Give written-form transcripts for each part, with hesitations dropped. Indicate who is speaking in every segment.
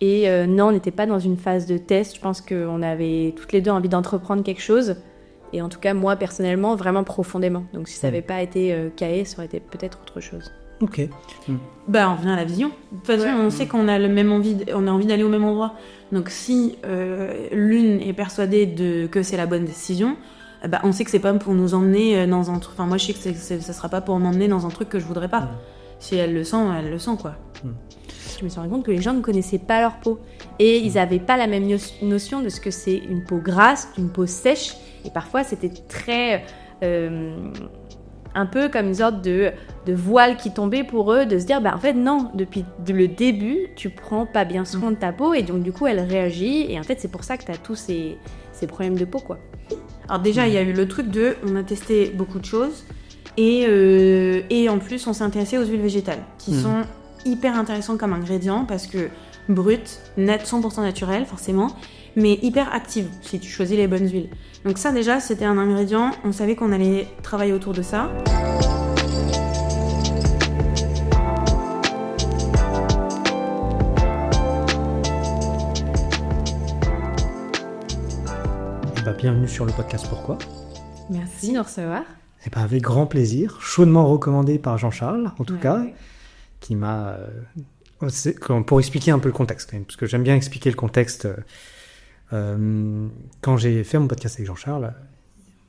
Speaker 1: Et non, on n'était pas dans une phase de test. Je pense qu'on avait toutes les deux envie d'entreprendre quelque chose. Et en tout cas, moi, personnellement, vraiment profondément. Donc, si ça n'avait pas été KAE, ça aurait été peut-être autre chose.
Speaker 2: Ok.
Speaker 3: Bah, on revient à la vision. De toute façon, on sait qu'on a on a envie d'aller au même endroit. Donc, si l'une est persuadée que c'est la bonne décision, bah, on sait que c'est pas pour nous emmener dans un truc. Enfin, moi, je sais que ça sera pas pour m'emmener dans un truc que je voudrais pas. Si elle le sent, quoi.
Speaker 1: Je me suis rendu compte que les gens ne connaissaient pas leur peau. Et ils n'avaient pas la même notion de ce que c'est une peau grasse, une peau sèche. Et parfois, c'était très... un peu comme une sorte de voile qui tombait pour eux, de se dire, en fait, non, depuis le début, tu prends pas bien soin de ta peau, et donc, du coup, elle réagit, et en fait, c'est pour ça que tu as tous ces problèmes de peau, quoi.
Speaker 3: Alors déjà, il y a eu le truc on a testé beaucoup de choses, et en plus, on s'est intéressé aux huiles végétales, qui sont hyper intéressantes comme ingrédients, parce que brutes, nettes, 100% naturelles, forcément, mais hyper actives, si tu choisis les bonnes huiles. Donc ça, déjà, c'était un ingrédient, on savait qu'on allait travailler autour de ça.
Speaker 2: Bienvenue sur le podcast Pourquoi.
Speaker 1: Merci de nous recevoir.
Speaker 2: Avec grand plaisir, chaudement recommandé par Jean-Charles, en tout cas, qui m'a... pour expliquer un peu le contexte, quand même, parce que j'aime bien expliquer le contexte. Quand j'ai fait mon podcast avec Jean-Charles,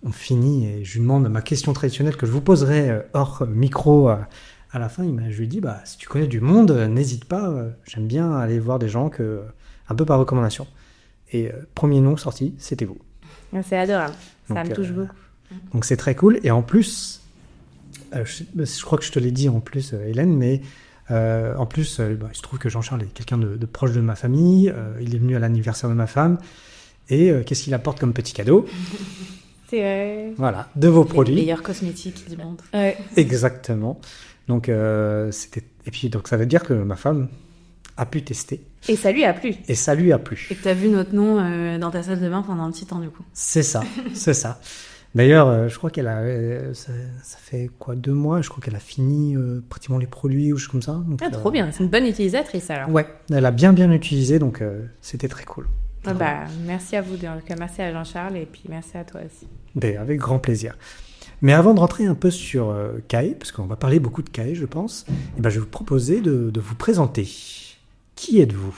Speaker 2: on finit et je lui demande ma question traditionnelle que je vous poserai hors micro à la fin. Je lui dis, si tu connais du monde, n'hésite pas, j'aime bien aller voir des gens un peu par recommandation. Et premier nom sorti, c'était vous.
Speaker 1: C'est adorable, ça me touche beaucoup.
Speaker 2: Donc c'est très cool. Et en plus, je crois que je te l'ai dit en plus, Hélène, mais en plus, il se trouve que Jean-Charles est quelqu'un de proche de ma famille. Il est venu à l'anniversaire de ma femme. Et qu'est-ce qu'il apporte comme petit cadeau ?
Speaker 1: C'est vrai.
Speaker 2: Voilà, de vos produits.
Speaker 3: Les meilleurs cosmétiques du monde.
Speaker 1: Ouais.
Speaker 2: Exactement. Donc, et puis, donc, ça veut dire que ma femme a pu tester.
Speaker 1: Et ça lui a plu.
Speaker 2: Et ça lui a plu.
Speaker 3: Et que tu as vu notre nom dans ta salle de bain pendant un petit temps, du coup.
Speaker 2: C'est ça, c'est ça. D'ailleurs, je crois qu'elle a... ça fait 2 mois, je crois qu'elle a fini pratiquement les produits ou choses comme ça. Donc,
Speaker 1: trop bien, c'est une bonne utilisatrice alors.
Speaker 2: Ouais, elle a bien utilisé, donc c'était très cool.
Speaker 1: Merci à vous, merci à Jean-Charles et puis merci à toi aussi.
Speaker 2: Avec grand plaisir. Mais avant de rentrer un peu sur KAE, parce qu'on va parler beaucoup de KAE, je pense, je vais vous proposer de vous présenter. Qui êtes-vous ?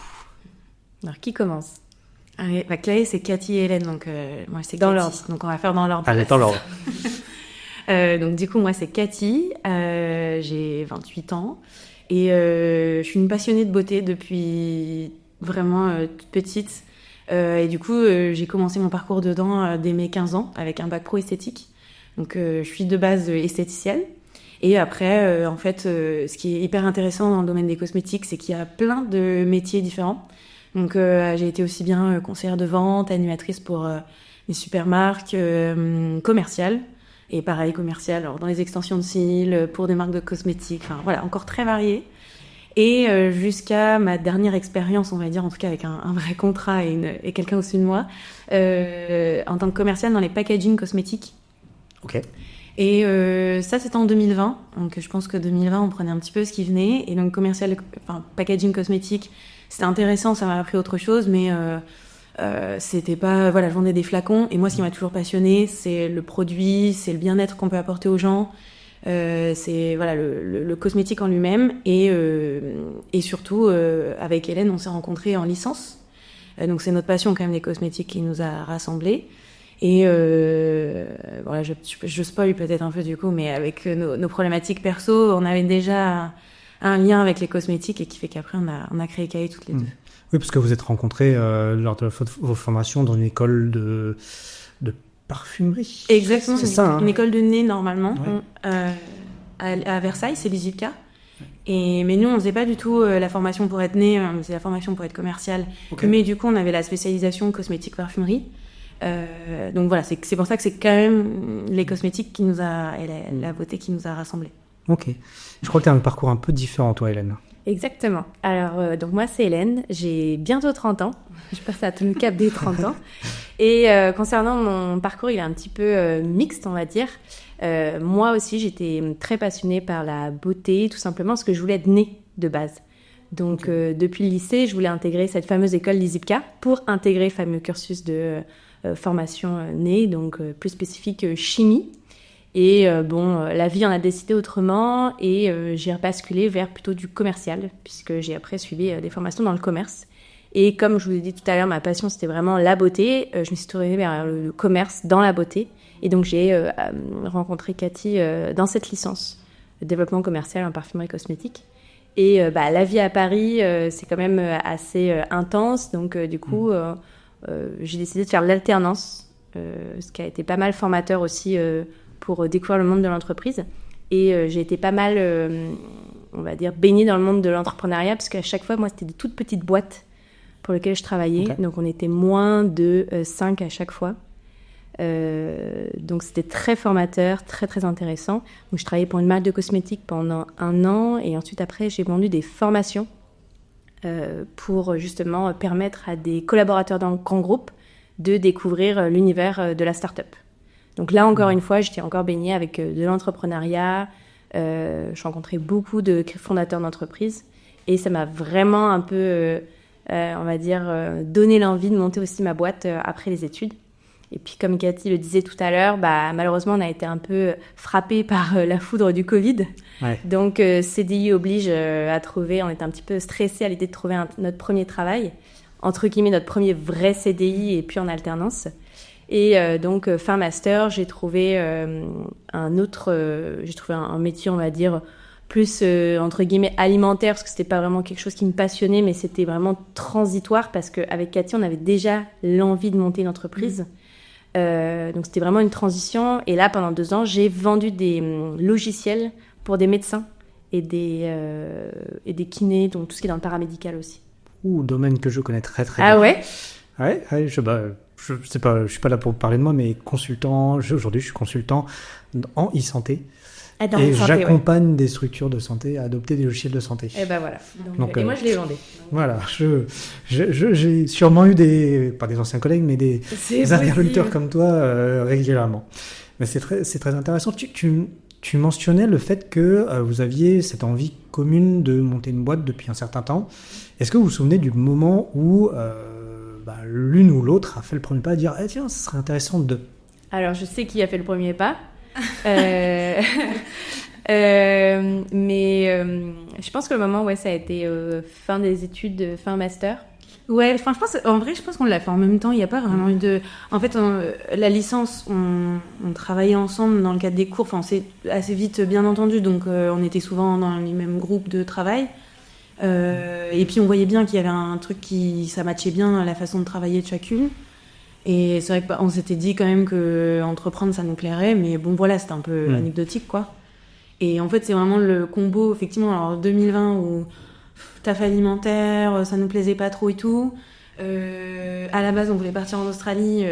Speaker 1: Alors, qui commence ?
Speaker 3: KAE, c'est Cathy et Hélène, donc moi c'est
Speaker 1: dans
Speaker 3: Cathy.
Speaker 1: l'ordre.
Speaker 3: Donc on va faire dans l'ordre.
Speaker 2: Allez, dans l'ordre.
Speaker 3: Donc du coup, moi c'est Cathy, j'ai 28 ans et je suis une passionnée de beauté depuis vraiment toute petite. Et du coup, j'ai commencé mon parcours dedans dès mes 15 ans avec un bac pro esthétique. Donc je suis de base esthéticienne. Et après, en fait, ce qui est hyper intéressant dans le domaine des cosmétiques, c'est qu'il y a plein de métiers différents. Donc j'ai été aussi bien conseillère de vente, animatrice pour des supermarques, commerciale. Et pareil, commerciale, alors dans les extensions de cils, pour des marques de cosmétiques, enfin voilà, encore très varié. Et jusqu'à ma dernière expérience, on va dire, en tout cas avec un vrai contrat et quelqu'un au-dessus de moi, en tant que commerciale dans les packaging cosmétiques.
Speaker 2: Ok.
Speaker 3: Et ça, c'était en 2020. Donc je pense que 2020, on prenait un petit peu ce qui venait. Et donc packaging cosmétique, c'était intéressant, ça m'a appris autre chose, mais c'était pas... Voilà, je vendais des flacons. Et moi, ce qui m'a toujours passionnée, c'est le produit, c'est le bien-être qu'on peut apporter aux gens. C'est voilà le cosmétique en lui-même. Et surtout, avec Hélène, on s'est rencontrés en licence. Donc c'est notre passion quand même des cosmétiques qui nous a rassemblés. Et voilà, je spoil peut-être un peu du coup, mais avec nos problématiques perso, on avait déjà un lien avec les cosmétiques et qui fait qu'après on a créé KAE toutes les deux.
Speaker 2: Oui, parce que vous êtes rencontrés lors de vos formations dans une école de parfumerie.
Speaker 3: Exactement,
Speaker 2: c'est ça.
Speaker 3: Une école de nez normalement,
Speaker 2: ouais.
Speaker 3: à Versailles, c'est l'ISIPCA. Mais nous, on faisait pas du tout la formation pour être nez, on faisait la formation pour être commercial. Okay. Mais du coup, on avait la spécialisation cosmétique parfumerie. Donc voilà, c'est pour ça que c'est quand même les cosmétiques qui nous a, et la beauté qui nous a rassemblés.
Speaker 2: Ok. Je crois que tu as un parcours un peu différent, toi, Hélène.
Speaker 1: Exactement. Alors, donc moi, c'est Hélène. J'ai bientôt 30 ans. Je passe à tout le cap des 30 ans. Et concernant mon parcours, il est un petit peu mixte, on va dire. Moi aussi, j'étais très passionnée par la beauté, tout simplement parce que je voulais être née de base. Donc, depuis le lycée, je voulais intégrer cette fameuse école l'ISIPCA pour intégrer le fameux cursus de formation née, donc plus spécifique chimie. Et la vie en a décidé autrement et j'ai basculé vers plutôt du commercial, puisque j'ai après suivi des formations dans le commerce. Et comme je vous ai dit tout à l'heure, ma passion, c'était vraiment la beauté. Je me suis tournée vers le commerce dans la beauté. Et donc, j'ai rencontré Cathy dans cette licence, développement commercial en parfumerie cosmétique. Et la vie à Paris, c'est quand même assez intense. Donc, du coup, j'ai décidé de faire l'alternance, ce qui a été pas mal formateur aussi pour découvrir le monde de l'entreprise. Et j'ai été pas mal, on va dire, baignée dans le monde de l'entrepreneuriat, parce qu'à chaque fois, moi, c'était des toutes petites boîtes pour lesquelles je travaillais. Okay. Donc, on était moins de 5 à chaque fois. Donc c'était très formateur, très très intéressant. Donc je travaillais pour une marque de cosmétiques pendant 1 an et ensuite après j'ai vendu des formations pour justement permettre à des collaborateurs dans le grand groupe de découvrir l'univers de la start-up. Donc là encore une fois j'étais encore baignée avec de l'entrepreneuriat, je rencontrais beaucoup de fondateurs d'entreprises et ça m'a vraiment un peu on va dire donné l'envie de monter aussi ma boîte après les études. Et puis, comme Cathy le disait tout à l'heure, malheureusement, on a été un peu frappé par la foudre du Covid. Ouais. Donc, CDI oblige à trouver, on était un petit peu stressés à l'idée de trouver notre premier travail, entre guillemets, notre premier vrai CDI et puis en alternance. Et donc, fin master, j'ai trouvé un métier, on va dire, plus, entre guillemets, alimentaire, parce que c'était pas vraiment quelque chose qui me passionnait, mais c'était vraiment transitoire, parce qu'avec Cathy, on avait déjà l'envie de monter une entreprise. Donc c'était vraiment une transition et là pendant 2 ans j'ai vendu des logiciels pour des médecins et des kinés, donc tout ce qui est dans le paramédical aussi.
Speaker 2: Domaine que je connais très très
Speaker 1: bien. Ah
Speaker 2: ouais. Ouais, je sais pas, je suis pas là pour parler de moi, mais aujourd'hui je suis consultant en e-santé. Et j'accompagne des structures de santé à adopter des logiciels de santé.
Speaker 1: Et voilà. Donc, et moi, je l'ai vendé.
Speaker 2: Voilà. J'ai sûrement eu pas des anciens collègues, mais des interlocuteurs comme toi régulièrement. Mais c'est très intéressant. Tu mentionnais le fait que vous aviez cette envie commune de monter une boîte depuis un certain temps. Est-ce que vous vous souvenez du moment où l'une ou l'autre a fait le premier pas à dire tiens, ce serait intéressant de...
Speaker 1: Alors, je sais qui a fait le premier pas. Mais je pense que le moment ça a été fin des études, fin master.
Speaker 3: Ouais, je pense qu'on l'a fait en même temps. Il n'y a pas vraiment eu de... En fait, la licence, on travaillait ensemble dans le cadre des cours. Enfin, c'est assez vite, bien entendu. Donc, on était souvent dans les mêmes groupes de travail. Et puis, on voyait bien qu'il y avait un truc ça matchait bien la façon de travailler de chacune. Et c'est vrai qu'on s'était dit quand même qu'entreprendre, ça nous plairait. Mais bon, voilà, c'était un peu anecdotique, quoi. Et en fait, c'est vraiment le combo, effectivement, alors 2020 où taf alimentaire, ça nous plaisait pas trop et tout. À la base, on voulait partir en Australie.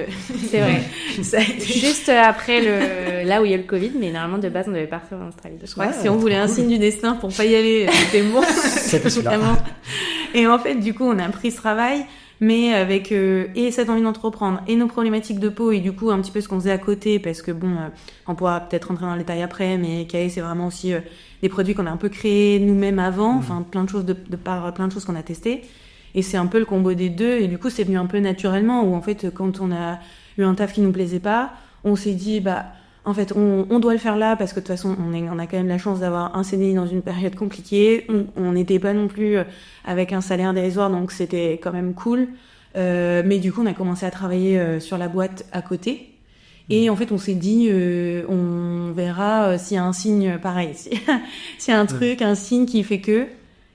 Speaker 1: C'est vrai. Ça a été... Juste après là où il y a le Covid, mais normalement, de base, on devait partir en Australie.
Speaker 3: Ouais, si on voulait un signe du destin pour pas y aller, c'était bon.
Speaker 2: C'était
Speaker 3: vraiment. Et en fait, du coup, on a pris ce travail, mais avec et cette envie d'entreprendre, et nos problématiques de peau, et du coup, un petit peu ce qu'on faisait à côté, parce que bon, on pourra peut-être rentrer dans le détail après, mais KAE, c'est vraiment aussi des produits qu'on a un peu créés nous-mêmes avant, enfin, plein de choses de par plein de choses qu'on a testées. Et c'est un peu le combo des deux. Et du coup, c'est venu un peu naturellement, où en fait, quand on a eu un taf qui nous plaisait pas, on s'est dit, en fait, on doit le faire là, parce que de toute façon, on a quand même la chance d'avoir un CDI dans une période compliquée. On n'était pas non plus avec un salaire dérisoire, donc c'était quand même cool. Mais du coup, on a commencé à travailler sur la boîte à côté. Et en fait, on s'est dit, on verra s'il y a un signe pareil, s'il y a un truc, un signe qui fait que...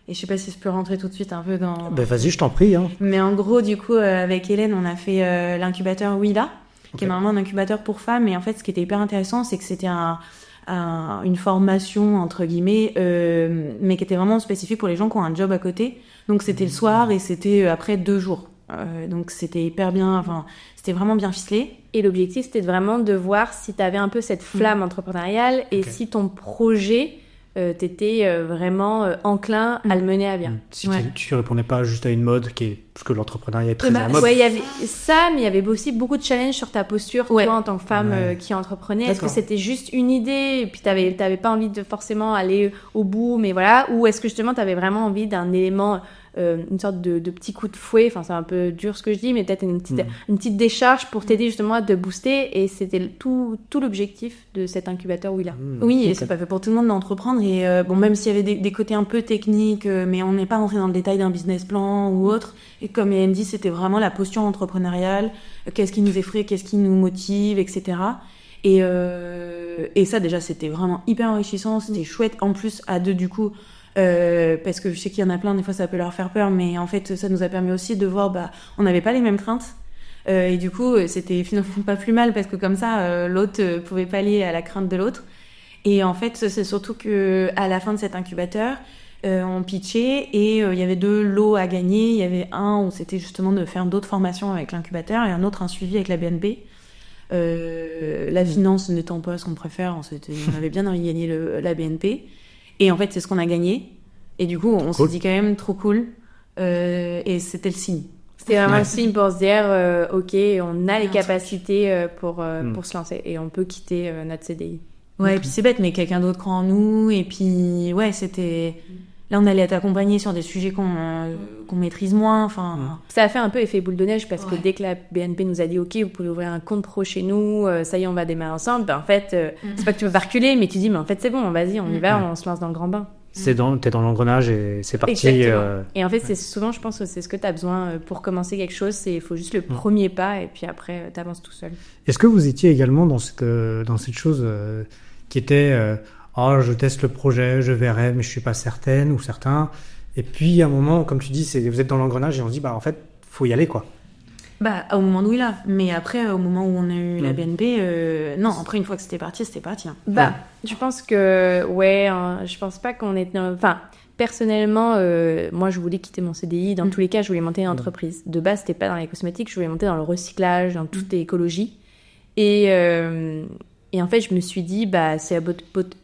Speaker 3: Et je sais pas si je peux rentrer tout de suite un peu dans...
Speaker 2: vas-y, je t'en prie. Hein.
Speaker 3: Mais en gros, du coup, avec Hélène, on a fait l'incubateur Willa, qui est normalement un incubateur pour femmes. Et en fait, ce qui était hyper intéressant, c'est que c'était une formation, entre guillemets, mais qui était vraiment spécifique pour les gens qui ont un job à côté. Donc, c'était le soir et c'était après 2 jours. Donc, c'était hyper bien... Enfin, c'était vraiment bien ficelé.
Speaker 1: Et l'objectif, c'était vraiment de voir si tu avais un peu cette flamme entrepreneuriale et si ton projet... t'étais vraiment enclin à le mener à bien.
Speaker 2: Si tu répondais pas juste à une mode parce que l'entrepreneuriat est très à la mode.
Speaker 1: Ouais, il y avait ça, mais il y avait aussi beaucoup de challenges sur ta posture, toi, en tant que femme qui entreprenait. Est-ce que c'était juste une idée et puis t'avais pas envie de forcément aller au bout, mais voilà, ou est-ce que justement t'avais vraiment envie d'un élément, une sorte de petit coup de fouet, enfin c'est un peu dur ce que je dis, mais peut-être une petite décharge pour t'aider justement à te booster, et c'était tout l'objectif de cet incubateur Willa.
Speaker 3: Oui, et c'est pas fait pour tout le monde d'entreprendre, et même s'il y avait des côtés un peu techniques, mais on n'est pas rentré dans le détail d'un business plan ou autre, et comme Hélène dit, c'était vraiment la posture entrepreneuriale, qu'est-ce qui nous effraie, qu'est-ce qui nous motive, etc. Et ça déjà c'était vraiment hyper enrichissant, c'était chouette, en plus à deux du coup, parce que je sais qu'il y en a plein, des fois ça peut leur faire peur, mais en fait ça nous a permis aussi de voir, on n'avait pas les mêmes craintes, et du coup c'était finalement pas plus mal, parce que comme ça l'autre pouvait pallier à la crainte de l'autre. Et en fait c'est surtout que à la fin de cet incubateur on pitchait, et il y avait 2 lots à gagner. Il y avait un où c'était justement de faire d'autres formations avec l'incubateur, et un autre un suivi avec la BNP. La finance n'étant pas ce qu'on préfère, on avait bien envie de gagner la BNP. Et en fait, c'est ce qu'on a gagné. Et du coup, on s'est dit quand même trop cool. Et c'était le signe.
Speaker 1: C'était vraiment le signe pour se dire, ok, on a les capacités pour se lancer. Et on peut quitter notre CDI.
Speaker 3: Ouais, et puis c'est bête, mais quelqu'un d'autre croit en nous. Et puis, ouais, c'était... Là, on allait être accompagnés sur des sujets qu'on maîtrise moins. Enfin,
Speaker 1: ça a fait un peu effet boule de neige, parce que dès que la BNP nous a dit « Ok, vous pouvez ouvrir un compte pro chez nous, ça y est, on va démarrer ensemble », en fait, c'est pas que tu peux pas reculer, mais tu dis « Mais en fait, c'est bon, vas-y, on y va, on se lance dans le grand bain ».
Speaker 2: T'es dans l'engrenage et c'est parti.
Speaker 1: Et en fait, c'est souvent, je pense que c'est ce que tu as besoin pour commencer quelque chose, il faut juste le premier pas, et puis après, tu avances tout seul.
Speaker 2: Est-ce que vous étiez également dans cette chose qui était... je teste le projet, je verrai, mais je suis pas certaine ou certain. Et puis, à un moment, comme tu dis, vous êtes dans l'engrenage et on se dit, en fait, faut y aller, quoi.
Speaker 3: Au moment où il a. Mais après, au moment où on a eu la BNP, non, après, une fois que c'était parti, hein.
Speaker 1: Je pense que, je pense pas qu'on est... Enfin, personnellement, moi, je voulais quitter mon CDI. Dans tous les cas, je voulais monter une entreprise. De base, c'était pas dans les cosmétiques, je voulais monter dans le recyclage, dans toute l'écologie. Et en fait, je me suis dit, c'est la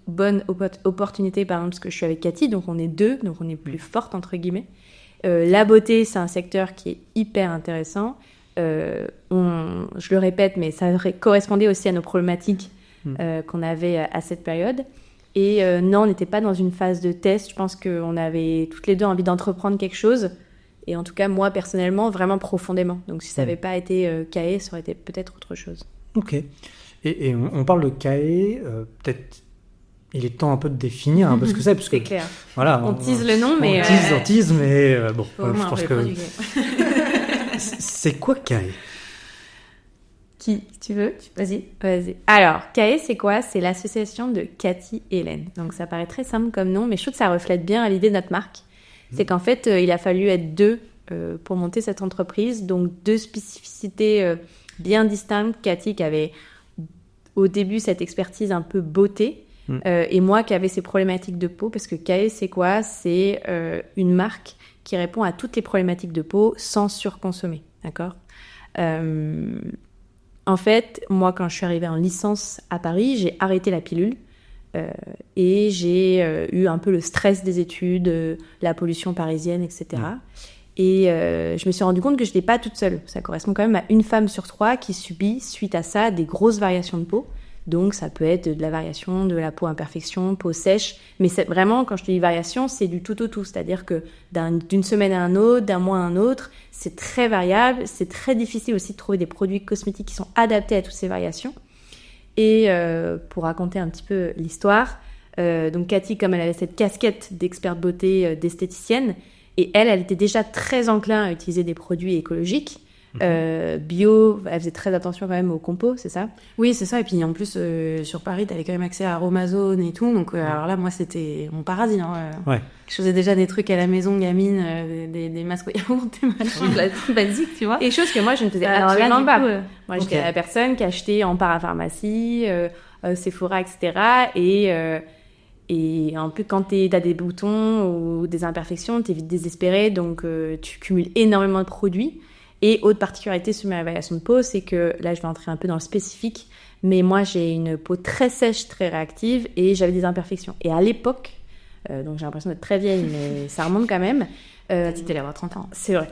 Speaker 1: bonne opportunité, par exemple, parce que je suis avec Cathy, donc on est 2, donc on est plus forte, entre guillemets. La beauté, c'est un secteur qui est hyper intéressant. Je le répète, mais ça correspondait aussi à nos problématiques qu'on avait à cette période. Et non, on n'était pas dans une phase de test. Je pense qu'on avait toutes les deux envie d'entreprendre quelque chose. Et en tout cas, moi, personnellement, vraiment profondément. Donc, si ça n'avait pas été CAE, ça aurait été peut-être autre chose.
Speaker 2: Ok. Et on parle de CAE, peut-être il est temps un peu de définir un peu ce que c'est. Parce
Speaker 1: c'est
Speaker 2: que,
Speaker 1: clair.
Speaker 2: Voilà,
Speaker 1: on tease le nom, mais...
Speaker 2: On tease, mais bon, je pense que... C'est quoi CAE ?
Speaker 1: Qui tu veux ? Vas-y. Alors, CAE, c'est quoi ? C'est l'association de Cathy et Hélène. Donc, ça paraît très simple comme nom, mais je trouve que ça reflète bien l'idée de notre marque. C'est qu'en fait, il a fallu être 2 pour monter cette entreprise. Donc, 2 spécificités bien distinctes. Cathy qui avait... au début, cette expertise un peu beauté, et moi qui avais ces problématiques de peau, parce que CAE, c'est quoi ? C'est une marque qui répond à toutes les problématiques de peau sans surconsommer, d'accord ? En fait, moi, quand je suis arrivée en licence à Paris, j'ai arrêté la pilule, et j'ai eu un peu le stress des études, la pollution parisienne, etc. Et je me suis rendu compte que je n'étais pas toute seule. Ça correspond quand même à 1 femme sur 3 qui subit, suite à ça, des grosses variations de peau. Donc, ça peut être de la variation de la peau imperfection, peau sèche. Mais c'est vraiment, quand je te dis variation, c'est du tout au tout. C'est-à-dire que d'une semaine à un autre, d'un mois à un autre, c'est très variable. C'est très difficile aussi de trouver des produits cosmétiques qui sont adaptés à toutes ces variations. Et pour raconter un petit peu l'histoire, donc Cathy, comme elle avait cette casquette d'experte beauté, d'esthéticienne, et elle était déjà très enclin à utiliser des produits écologiques, bio. Elle faisait très attention quand même aux compos, c'est ça ?
Speaker 3: Oui, c'est ça. Et puis en plus, sur Paris, t'avais quand même accès à Aromazone et tout. Donc alors là, moi, c'était mon paradis. Je faisais déjà des trucs à la maison, gamine, des masques au yaourt, des machins basiques, tu vois.
Speaker 1: Et choses que moi, je ne faisais absolument pas. Moi, j'étais la personne qui achetait en parapharmacie, Sephora, etc. Et un peu quand t'as des boutons ou des imperfections, t'es vite désespéré, donc tu cumules énormément de produits. Et autre particularité sur mes variations de peau, c'est que là, je vais entrer un peu dans le spécifique, mais moi, j'ai une peau très sèche, très réactive, et j'avais des imperfections. Et à l'époque, donc j'ai l'impression d'être très vieille, mais ça remonte quand même.
Speaker 3: T'étais là, avoir 30 ans.
Speaker 1: C'est vrai.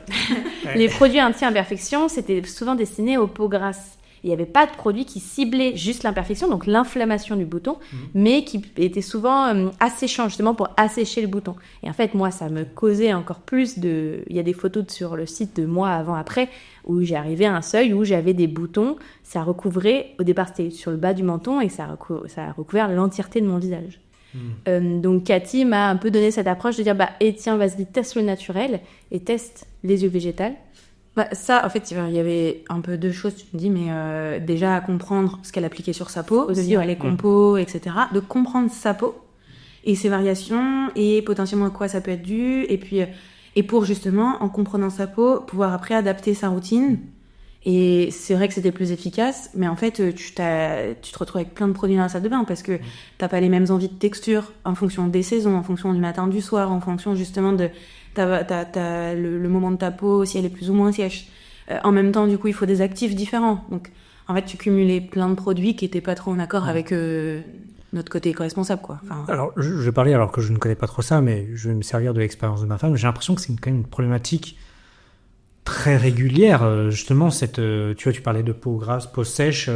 Speaker 1: Les produits anti-imperfection, c'était souvent destiné aux peaux grasses. Il n'y avait pas de produit qui ciblait juste l'imperfection, donc l'inflammation du bouton, mais qui était souvent asséchant, justement pour assécher le bouton. Et en fait, moi, ça me causait encore plus de... Il y a des photos sur le site de moi avant-après, où j'ai arrivé à un seuil où j'avais des boutons, ça recouvrait, au départ c'était sur le bas du menton, et ça a recouvert l'entièreté de mon visage. Donc Cathy m'a un peu donné cette approche de dire, tiens, vas-y, teste le naturel, et teste les huiles végétales.
Speaker 3: Ça, en fait, il y avait un peu deux choses, tu me dis, mais déjà à comprendre ce qu'elle appliquait sur sa peau, de dire les compos, etc. De comprendre sa peau et ses variations et potentiellement à quoi ça peut être dû. Et puis, et pour justement, en comprenant sa peau, pouvoir après adapter sa routine. Et c'est vrai que c'était plus efficace, mais en fait, tu te retrouves avec plein de produits dans la salle de bain parce que t'as pas les mêmes envies de texture en fonction des saisons, en fonction du matin, du soir, en fonction justement de... T'as le moment de ta peau, si elle est plus ou moins sèche. En même temps, du coup, il faut des actifs différents. Donc, en fait, tu cumulais plein de produits qui étaient pas trop en accord avec notre côté éco-responsable, quoi. Enfin...
Speaker 2: Alors, je vais parler, alors que je ne connais pas trop ça, mais je vais me servir de l'expérience de ma femme. J'ai l'impression que c'est quand même une problématique très régulière. Justement, tu vois, tu parlais de peau grasse, peau sèche,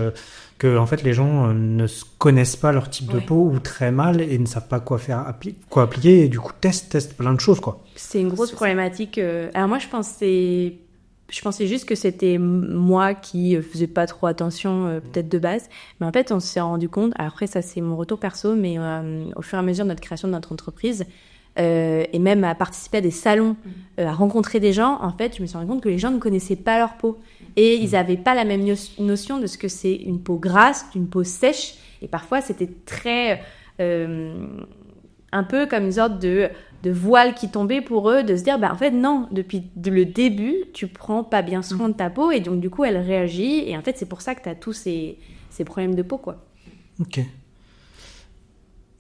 Speaker 2: que en fait les gens ne connaissent pas leur type de peau ou très mal et ne savent pas quoi appliquer et du coup testent plein de choses, quoi.
Speaker 1: C'est une grosse problématique. Alors moi je pensais juste que c'était moi qui faisais pas trop attention peut-être de base, mais en fait on s'est rendu compte, après ça c'est mon retour perso, mais au fur et à mesure de notre création de notre entreprise et même à participer à des salons, à rencontrer des gens, en fait je me suis rendu compte que les gens ne connaissaient pas leur peau. Et ils n'avaient pas la même notion de ce que c'est une peau grasse, une peau sèche. Et parfois, c'était très... un peu comme une sorte de voile qui tombait pour eux, de se dire, en fait, non, depuis le début, tu prends pas bien soin de ta peau. Et donc, du coup, elle réagit. Et en fait, c'est pour ça que tu as tous ces problèmes de peau, quoi.
Speaker 2: Ok.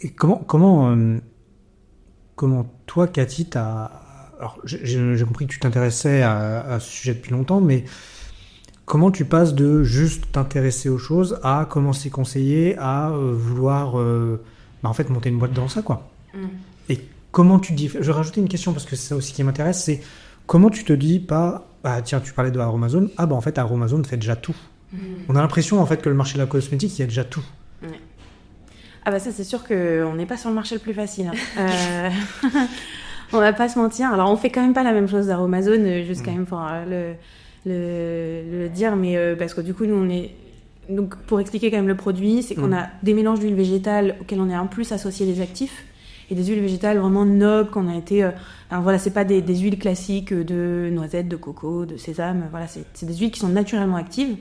Speaker 2: Et comment toi, Cathy, alors, j'ai compris que tu t'intéressais à ce sujet depuis longtemps, mais... Comment tu passes de juste t'intéresser aux choses à commencer conseiller, à vouloir en fait monter une boîte dans ça, quoi. Et comment tu dis... Je vais rajouter une question parce que c'est ça aussi qui m'intéresse, c'est comment tu te dis pas... tiens, tu parlais de Aromazone. En fait, Aromazone fait déjà tout. On a l'impression en fait que le marché de la cosmétique, il y a déjà tout.
Speaker 3: Ça, c'est sûr qu'on n'est pas sur le marché le plus facile. On va pas se mentir. Alors, on fait quand même pas la même chose d'Aromazone, juste quand même pour le dire, mais parce que du coup nous on est, donc pour expliquer quand même le produit, c'est qu'on a des mélanges d'huiles végétales auxquels on est en plus associé des actifs et des huiles végétales vraiment nobles qu'on a été alors voilà, c'est pas des huiles classiques de noisettes, de coco, de sésame, voilà, c'est des huiles qui sont naturellement actives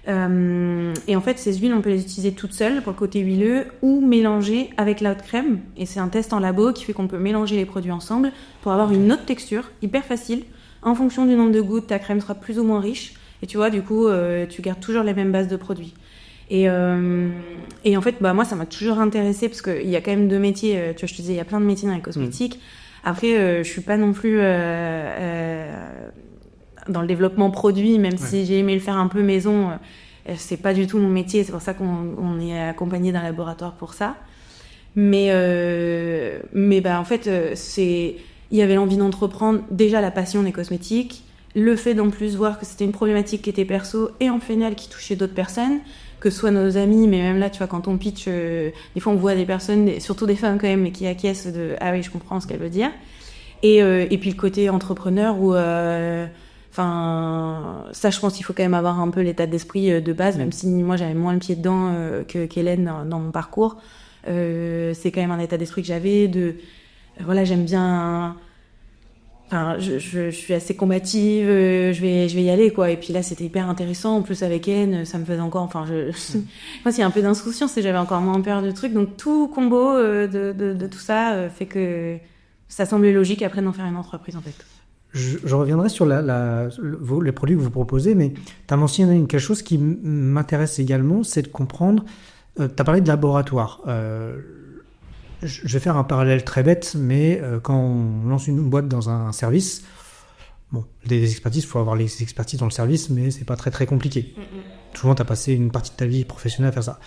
Speaker 3: et en fait ces huiles on peut les utiliser toutes seules pour le côté huileux ou mélanger avec la haute crème, et c'est un test en labo qui fait qu'on peut mélanger les produits ensemble pour avoir une autre texture hyper facile. En fonction du nombre de gouttes, ta crème sera plus ou moins riche. Et tu vois, du coup, tu gardes toujours les mêmes bases de produits. Et en fait, moi, ça m'a toujours intéressée parce qu'il y a quand même deux métiers. Tu vois, je te disais, il y a plein de métiers dans les cosmétiques. Après, je suis pas non plus dans le développement produit, même si j'ai aimé le faire un peu maison. C'est pas du tout mon métier. C'est pour ça qu'on est accompagné d'un laboratoire pour ça. Mais en fait, il y avait l'envie d'entreprendre, déjà la passion des cosmétiques, le fait d'en plus voir que c'était une problématique qui était perso et en final qui touchait d'autres personnes, que ce soit nos amis, mais même là, tu vois, quand on pitch, des fois on voit des personnes, surtout des femmes quand même, mais qui acquiescent de « Ah oui, je comprends ce qu'elle veut dire ». Et puis le côté entrepreneur où... ça, je pense qu'il faut quand même avoir un peu l'état d'esprit de base, même si moi j'avais moins le pied dedans qu'Hélène dans mon parcours. C'est quand même un état d'esprit que j'avais de... Voilà, j'aime bien... je suis assez combative, je vais y aller, quoi. Et puis là, c'était hyper intéressant. En plus, avec Hélène, ça me faisait encore... moi, il y a un peu d'insouciance et j'avais encore moins peur de trucs. Donc, tout combo de tout ça fait que ça semblait logique après d'en faire une entreprise, en fait.
Speaker 2: Je reviendrai sur les produits que vous proposez, mais tu as mentionné quelque chose qui m'intéresse également, c'est de comprendre... tu as parlé de laboratoire. Je vais faire un parallèle très bête, mais quand on lance une boîte dans un service, Bon, des expertises, il faut avoir les expertises dans le service, mais c'est pas très très compliqué. Souvent, tu as passé une partie de ta vie professionnelle à faire ça.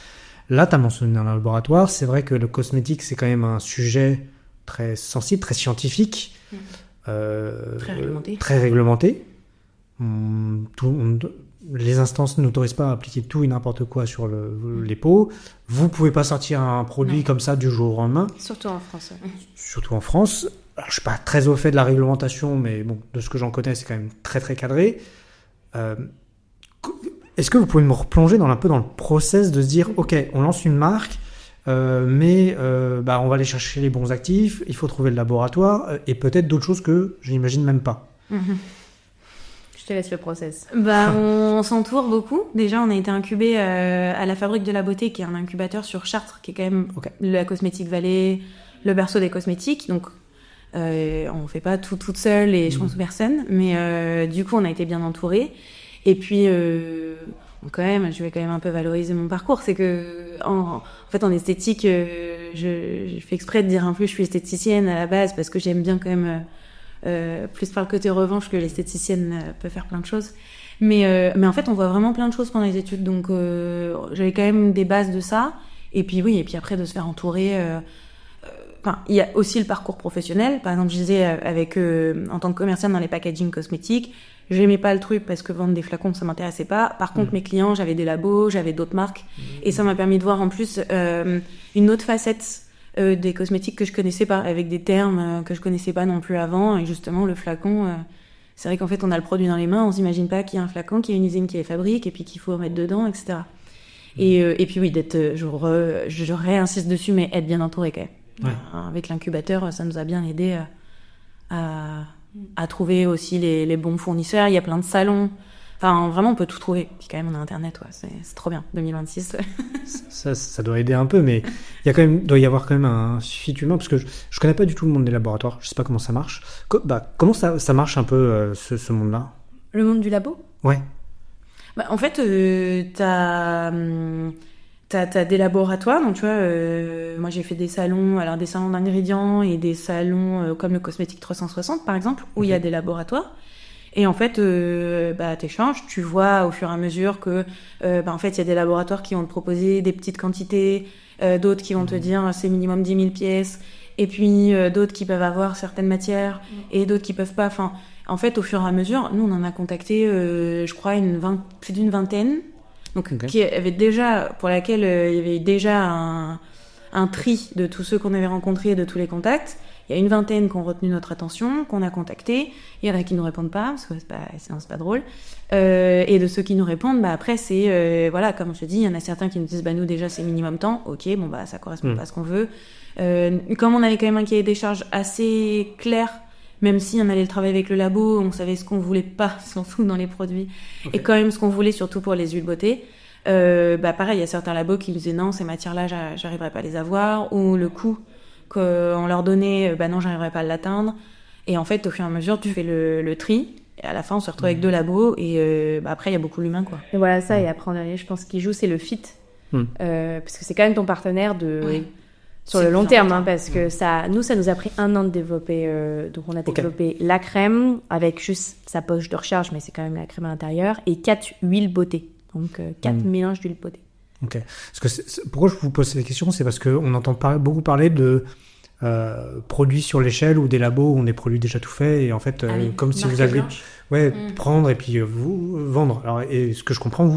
Speaker 2: Là, tu as mentionné un laboratoire. C'est vrai que le cosmétique, c'est quand même un sujet très sensible, très scientifique, très réglementé. Les instances n'autorisent pas à appliquer tout et n'importe quoi sur les pots. Vous pouvez pas sortir un produit comme ça du jour au lendemain.
Speaker 1: Surtout en France.
Speaker 2: Surtout en France. Alors, je suis pas très au fait de la réglementation, mais bon, de ce que j'en connais, c'est quand même très très cadré. Est-ce que vous pouvez me replonger un peu dans le process de se dire, ok, on lance une marque, mais on va aller chercher les bons actifs, il faut trouver le laboratoire et peut-être d'autres choses que je n'imagine même pas.
Speaker 1: Je te laisse le process.
Speaker 3: On s'entoure beaucoup. Déjà, on a été incubé à la Fabrique de la Beauté, qui est un incubateur sur Chartres, qui est quand même la Cosmétique Vallée, le berceau des cosmétiques. Donc, on fait pas tout toute seule et je pense personne. Mais du coup, on a été bien entourés. Et puis, je vais quand même un peu valoriser mon parcours. C'est que, en fait, en esthétique, je fais exprès de dire un peu, je suis esthéticienne à la base parce que j'aime bien quand même plus par le côté revanche que l'esthéticienne peut faire plein de choses. Mais en fait, on voit vraiment plein de choses pendant les études. Donc, j'avais quand même des bases de ça. Et puis, oui, et puis après, de se faire entourer. Il y a aussi le parcours professionnel. Par exemple, je disais, en tant que commerciale dans les packaging cosmétiques, j'aimais pas le truc parce que vendre des flacons, ça m'intéressait pas. Par contre, mes clients, j'avais des labos, j'avais d'autres marques. Et ça m'a permis de voir en plus une autre facette des cosmétiques que je connaissais pas, avec des termes que je connaissais pas non plus avant. Et justement, le flacon, c'est vrai qu'en fait, on a le produit dans les mains, on s'imagine pas qu'il y a un flacon, qu'il y a une usine qui les fabrique et puis qu'il faut en mettre dedans, etc. Et puis oui, je réinsiste dessus, mais être bien entouré quand même. Ouais. Avec l'incubateur, ça nous a bien aidé à trouver aussi les bons fournisseurs. Il y a plein de salons. Enfin, vraiment, on peut tout trouver. Puis quand même, on a Internet, c'est trop bien. 2026.
Speaker 2: ça doit aider un peu, mais doit y avoir quand même un suffit humain, parce que je connais pas du tout le monde des laboratoires. Je sais pas comment ça marche. Comment ça marche un peu, ce monde-là?
Speaker 1: Le monde du labo?
Speaker 2: Ouais.
Speaker 3: En fait, T'as des laboratoires, donc tu vois, moi j'ai fait des salons d'ingrédients et des salons comme le Cosmétique 360 par exemple, où il y a des laboratoires. Et en fait, t'échanges, tu vois au fur et à mesure que, en fait, il y a des laboratoires qui vont te proposer des petites quantités, d'autres qui vont te dire c'est minimum 10 000 pièces, et puis d'autres qui peuvent avoir certaines matières et d'autres qui peuvent pas. Enfin, en fait, au fur et à mesure, nous on en a contacté, je crois, plus d'une vingtaine. Donc, pour laquelle il y avait déjà un tri de tous ceux qu'on avait rencontrés et de tous les contacts. Il y a une vingtaine qui ont retenu notre attention, qu'on a contactés. Il y en a qui nous répondent pas, parce que c'est pas drôle. Et de ceux qui nous répondent, après, c'est, comme je te dis, il y en a certains qui nous disent, nous, déjà, c'est minimum temps. Ok, ça correspond pas à ce qu'on veut. Comme on avait quand même un cahier des charges assez clair, même si on allait le travailler avec le labo, on savait ce qu'on voulait pas, surtout dans les produits, et quand même ce qu'on voulait, surtout pour les huiles beauté. Pareil, il y a certains labos qui nous disaient non, ces matières-là, j'arriverai pas à les avoir, ou le coût qu'on leur donnait, non, j'arriverai pas à l'atteindre. Et en fait, au fur et à mesure, tu fais le tri, et à la fin, on se retrouve avec deux labos, et après, il y a beaucoup l'humain, quoi.
Speaker 1: Et voilà, ça, et après, je pense qu'il joue, c'est le fit. Parce que c'est quand même ton partenaire sur le long terme, parce que ça nous a pris 1 an de développer. Donc, on a développé la crème avec juste sa poche de recharge, mais c'est quand même la crème à l'intérieur, et 4 huiles beauté. Donc, 4 mélanges d'huiles beauté. Ok.
Speaker 2: Pourquoi je vous pose cette question? C'est parce qu'on entend beaucoup parler de produits sur l'échelle ou des labos où on des produits déjà tout faits, et en fait, comme si vous alliez prendre et puis vous vendre. Alors, et ce que je comprends,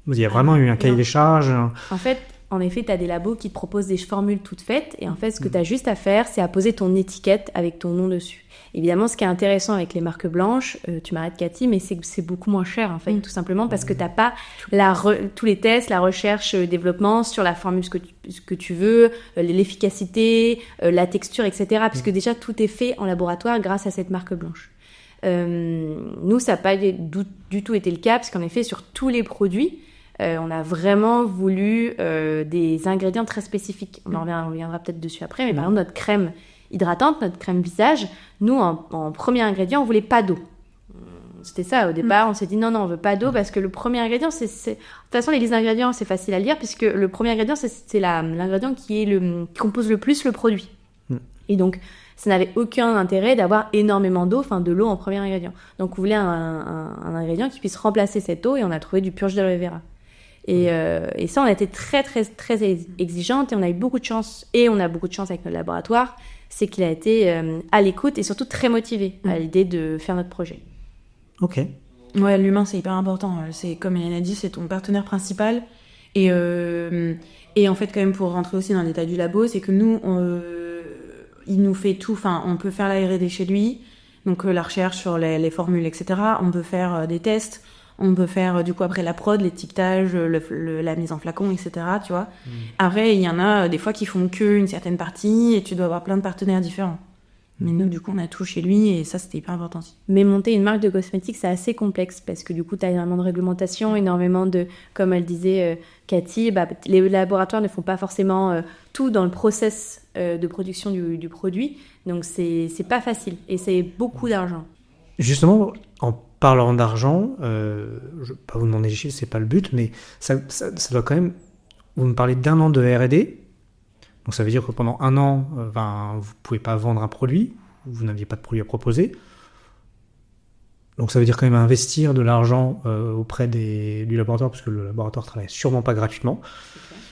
Speaker 2: il y a vraiment eu un cahier des charges.
Speaker 1: En fait, en effet, tu as des labos qui te proposent des formules toutes faites, et en fait, ce que tu as juste à faire, c'est à poser ton étiquette avec ton nom dessus. Évidemment, ce qui est intéressant avec les marques blanches, tu m'arrêtes Cathy, mais c'est beaucoup moins cher, en fait, tout simplement parce que tu n'as pas tous les tests, la recherche, développement sur la formule, ce que tu veux, l'efficacité, la texture, etc. Puisque déjà, tout est fait en laboratoire grâce à cette marque blanche. Nous, ça n'a pas du tout été le cas, parce qu'en effet, sur tous les produits, on a vraiment voulu des ingrédients très spécifiques. On reviendra peut-être dessus après, mais par exemple, notre crème hydratante, notre crème visage, nous, en premier ingrédient, on voulait pas d'eau. C'était ça, au départ, on s'est dit non, on veut pas d'eau, parce que le premier ingrédient, de toute façon, les listes d'ingrédients, c'est facile à lire, puisque le premier ingrédient, c'est l'ingrédient qui compose le plus le produit. Et donc, ça n'avait aucun intérêt d'avoir énormément d'eau, enfin de l'eau en premier ingrédient. Donc on voulait un ingrédient qui puisse remplacer cette eau et on a trouvé du pur jus d'aloe vera. Et ça, on a été très, très, très exigeante et on a eu beaucoup de chance. Et on a beaucoup de chance avec notre laboratoire, c'est qu'il a été à l'écoute et surtout très motivé à l'idée de faire notre projet.
Speaker 2: Ok.
Speaker 3: Ouais, l'humain, c'est hyper important. C'est, comme Hélène a dit, c'est ton partenaire principal. Et en fait, quand même, pour rentrer aussi dans l'état du labo, c'est que nous, il nous fait tout. Enfin, on peut faire la R&D chez lui, donc la recherche sur les formules, etc. On peut faire des tests. On peut faire, du coup, après la prod, l'étiquetage, la mise en flacon, etc., tu vois. Après, il y en a des fois qui font qu'une certaine partie et tu dois avoir plein de partenaires différents. Mais nous, du coup, on a tout chez lui et ça, c'était hyper important aussi.
Speaker 1: Mais monter une marque de cosmétiques, c'est assez complexe parce que du coup, tu as énormément de réglementation, énormément de, comme elle disait Cathy, les laboratoires ne font pas forcément tout dans le process de production du produit. Donc, c'est pas facile et c'est beaucoup d'argent.
Speaker 2: Justement, en parlant d'argent, je ne vais pas vous demander les chiffres, c'est pas le but, mais ça doit quand même... Vous me parlez d'1 an de R&D, donc ça veut dire que pendant 1 an, vous ne pouvez pas vendre un produit, vous n'aviez pas de produit à proposer. Donc ça veut dire quand même investir de l'argent auprès du laboratoire, parce que le laboratoire ne travaille sûrement pas gratuitement,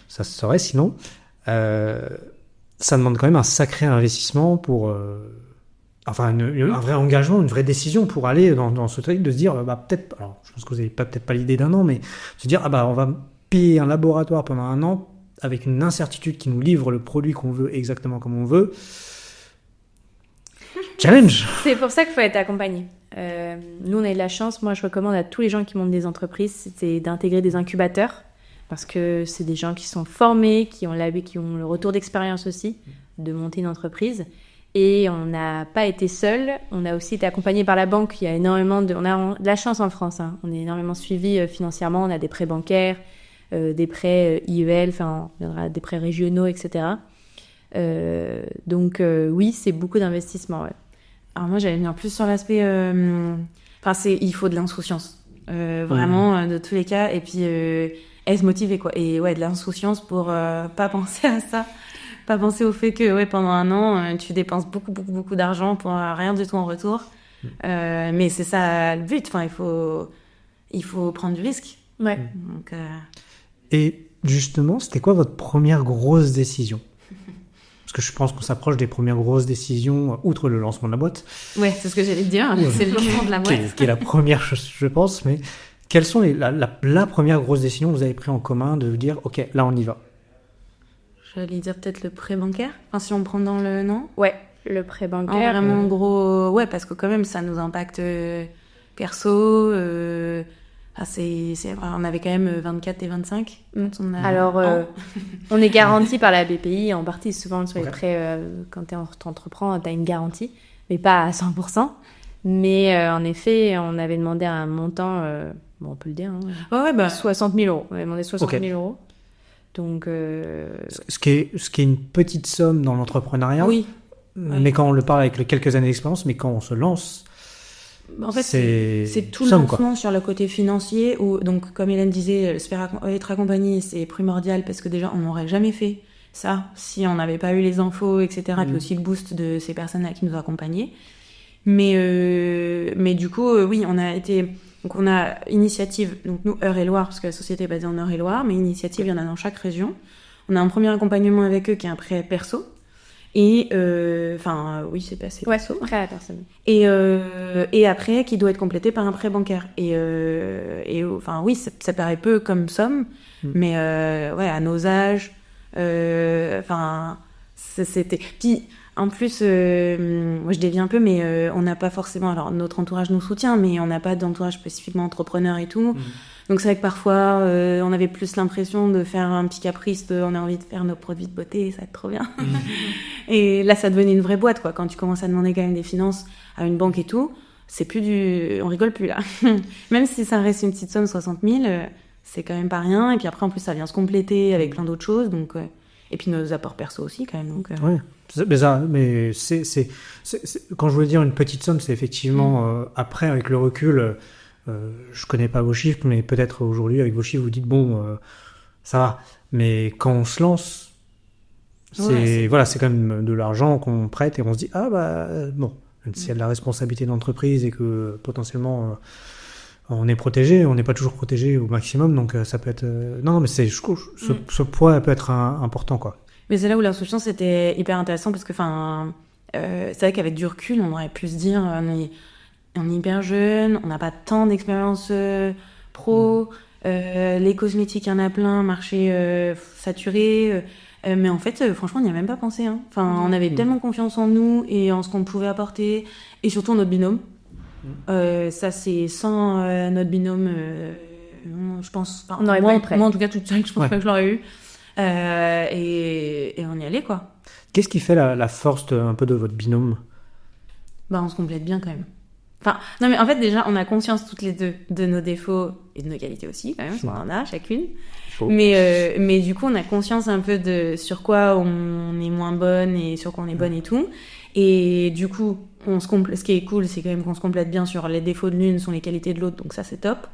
Speaker 2: ça se saurait sinon. Ça demande quand même un sacré investissement pour... un vrai engagement, une vraie décision pour aller dans ce truc, de se dire, peut-être, alors je pense que vous n'avez peut-être pas l'idée d'1 an, mais se dire, on va payer un laboratoire pendant 1 an avec une incertitude qui nous livre le produit qu'on veut exactement comme on veut. Challenge.
Speaker 1: C'est pour ça qu'il faut être accompagné. Nous, on a eu de la chance, moi je recommande à tous les gens qui montent des entreprises, c'est d'intégrer des incubateurs, parce que c'est des gens qui sont formés, qui ont le retour d'expérience aussi, de monter une entreprise. Et on n'a pas été seul, on a aussi été accompagné par la banque. Il y a énormément on a de la chance en France, hein. On est énormément suivi financièrement. On a des prêts bancaires, des prêts IEL, des prêts régionaux, etc. Donc oui, c'est beaucoup d'investissement. Ouais.
Speaker 3: Alors moi, j'allais venir plus sur l'aspect. Il faut de l'insouciance, vraiment de tous les cas. Et puis être motivé quoi. Et ouais, de l'insouciance pour pas penser à ça. Pas penser au fait que pendant 1 an, tu dépenses beaucoup, beaucoup, beaucoup d'argent pour rien du tout en retour. Mais c'est ça le but. Enfin, il faut prendre du risque.
Speaker 1: Ouais.
Speaker 3: Donc,
Speaker 2: Et justement, c'était quoi votre première grosse décision ? Parce que je pense qu'on s'approche des premières grosses décisions, outre le lancement de la boîte.
Speaker 3: Ouais, c'est ce que j'allais te dire. C'est le lancement de la boîte.
Speaker 2: Qui est la première, je pense. Mais quelles sont la première grosse décision que vous avez prise en commun de vous dire, OK, là, on y va ?
Speaker 3: J'allais dire peut-être le prêt bancaire. Enfin, si on prend dans le nom.
Speaker 1: Ouais, le prêt bancaire.
Speaker 3: Vraiment gros. Ouais, parce que quand même, ça nous impacte perso. On avait quand même 24 et 25.
Speaker 1: Alors, on est garanti par la BPI en partie. Souvent, sur les prêts, quand tu entreprends, tu as une garantie, mais pas à 100%. Mais en effet, on avait demandé un montant, on peut le dire, 60 000 euros. On avait demandé 60 000 euros. Donc,
Speaker 2: ce qui est une petite somme dans l'entrepreneuriat,
Speaker 3: oui.
Speaker 2: Mais quand on le parle avec quelques années d'expérience, mais quand on se lance,
Speaker 3: en fait, c'est tout le lancement sur le côté financier, où, donc, comme Hélène disait, être accompagné, c'est primordial, parce que déjà, on n'aurait jamais fait ça si on n'avait pas eu les infos, etc., et puis aussi le boost de ces personnes-là qui nous ont accompagnés. Mais du coup, oui, on a Initiative, donc nous, Eure-et-Loire, parce que la société est basée en Eure-et-Loire, mais Initiative, il y en a dans chaque région. On a un premier accompagnement avec eux qui est un prêt perso. Et, c'est passé perso.
Speaker 1: Prêt à la personne.
Speaker 3: Et après, qui doit être complété par un prêt bancaire. Oui, ça paraît peu comme somme, mais à nos âges, c'était... Puis, en plus, moi je dévie un peu, mais on n'a pas forcément... Alors, notre entourage nous soutient, mais on n'a pas d'entourage spécifiquement entrepreneur et tout. Donc, c'est vrai que parfois, on avait plus l'impression de faire un petit caprice on a envie de faire nos produits de beauté, ça va être trop bien. Et là, ça devenait une vraie boîte, quoi. Quand tu commences à demander quand même des finances à une banque et tout, c'est plus on rigole plus, là. Même si ça reste une petite somme, 60 000, c'est quand même pas rien. Et puis après, en plus, ça vient se compléter avec plein d'autres choses, donc... Et puis nos apports perso aussi, quand même. Donc,
Speaker 2: Oui, mais c'est quand je voulais dire une petite somme, c'est effectivement, après, avec le recul, je connais pas vos chiffres, mais peut-être aujourd'hui, avec vos chiffres, vous dites, ça va. Mais quand on se lance, c'est quand même de l'argent qu'on prête et on se dit bon, s'il y a de la responsabilité d'entreprise et que potentiellement on est protégé, on n'est pas toujours protégé au maximum, donc ça peut être non mais ce poids peut être important quoi.
Speaker 3: Mais c'est là où l'association c'était hyper intéressant parce que c'est vrai qu'avec du recul on aurait pu se dire on est hyper jeune, on n'a pas tant d'expérience pro, les cosmétiques il y en a plein, marché saturé. Mais en fait, franchement, on n'y a même pas pensé. Hein. Enfin, on avait tellement confiance en nous et en ce qu'on pouvait apporter, et surtout en notre binôme. Ça, c'est sans notre binôme, je pense.
Speaker 1: On aurait pas eu prêt.
Speaker 3: Moi, en tout cas, toute seule, je pense pas que je l'aurais eu. Et on y allait, quoi.
Speaker 2: Qu'est-ce qui fait la force un peu de votre binôme ?
Speaker 3: On se complète bien quand même. Enfin, non, mais en fait, déjà, on a conscience toutes les deux de nos défauts et de nos qualités aussi, quand même, parce qu'on en a chacune. Mais du coup, on a conscience un peu de sur quoi on est moins bonne et sur quoi on est bonne et tout. Et du coup, ce qui est cool, c'est quand même qu'on se complète bien sur les défauts de l'une, sont les qualités de l'autre, donc ça, c'est top.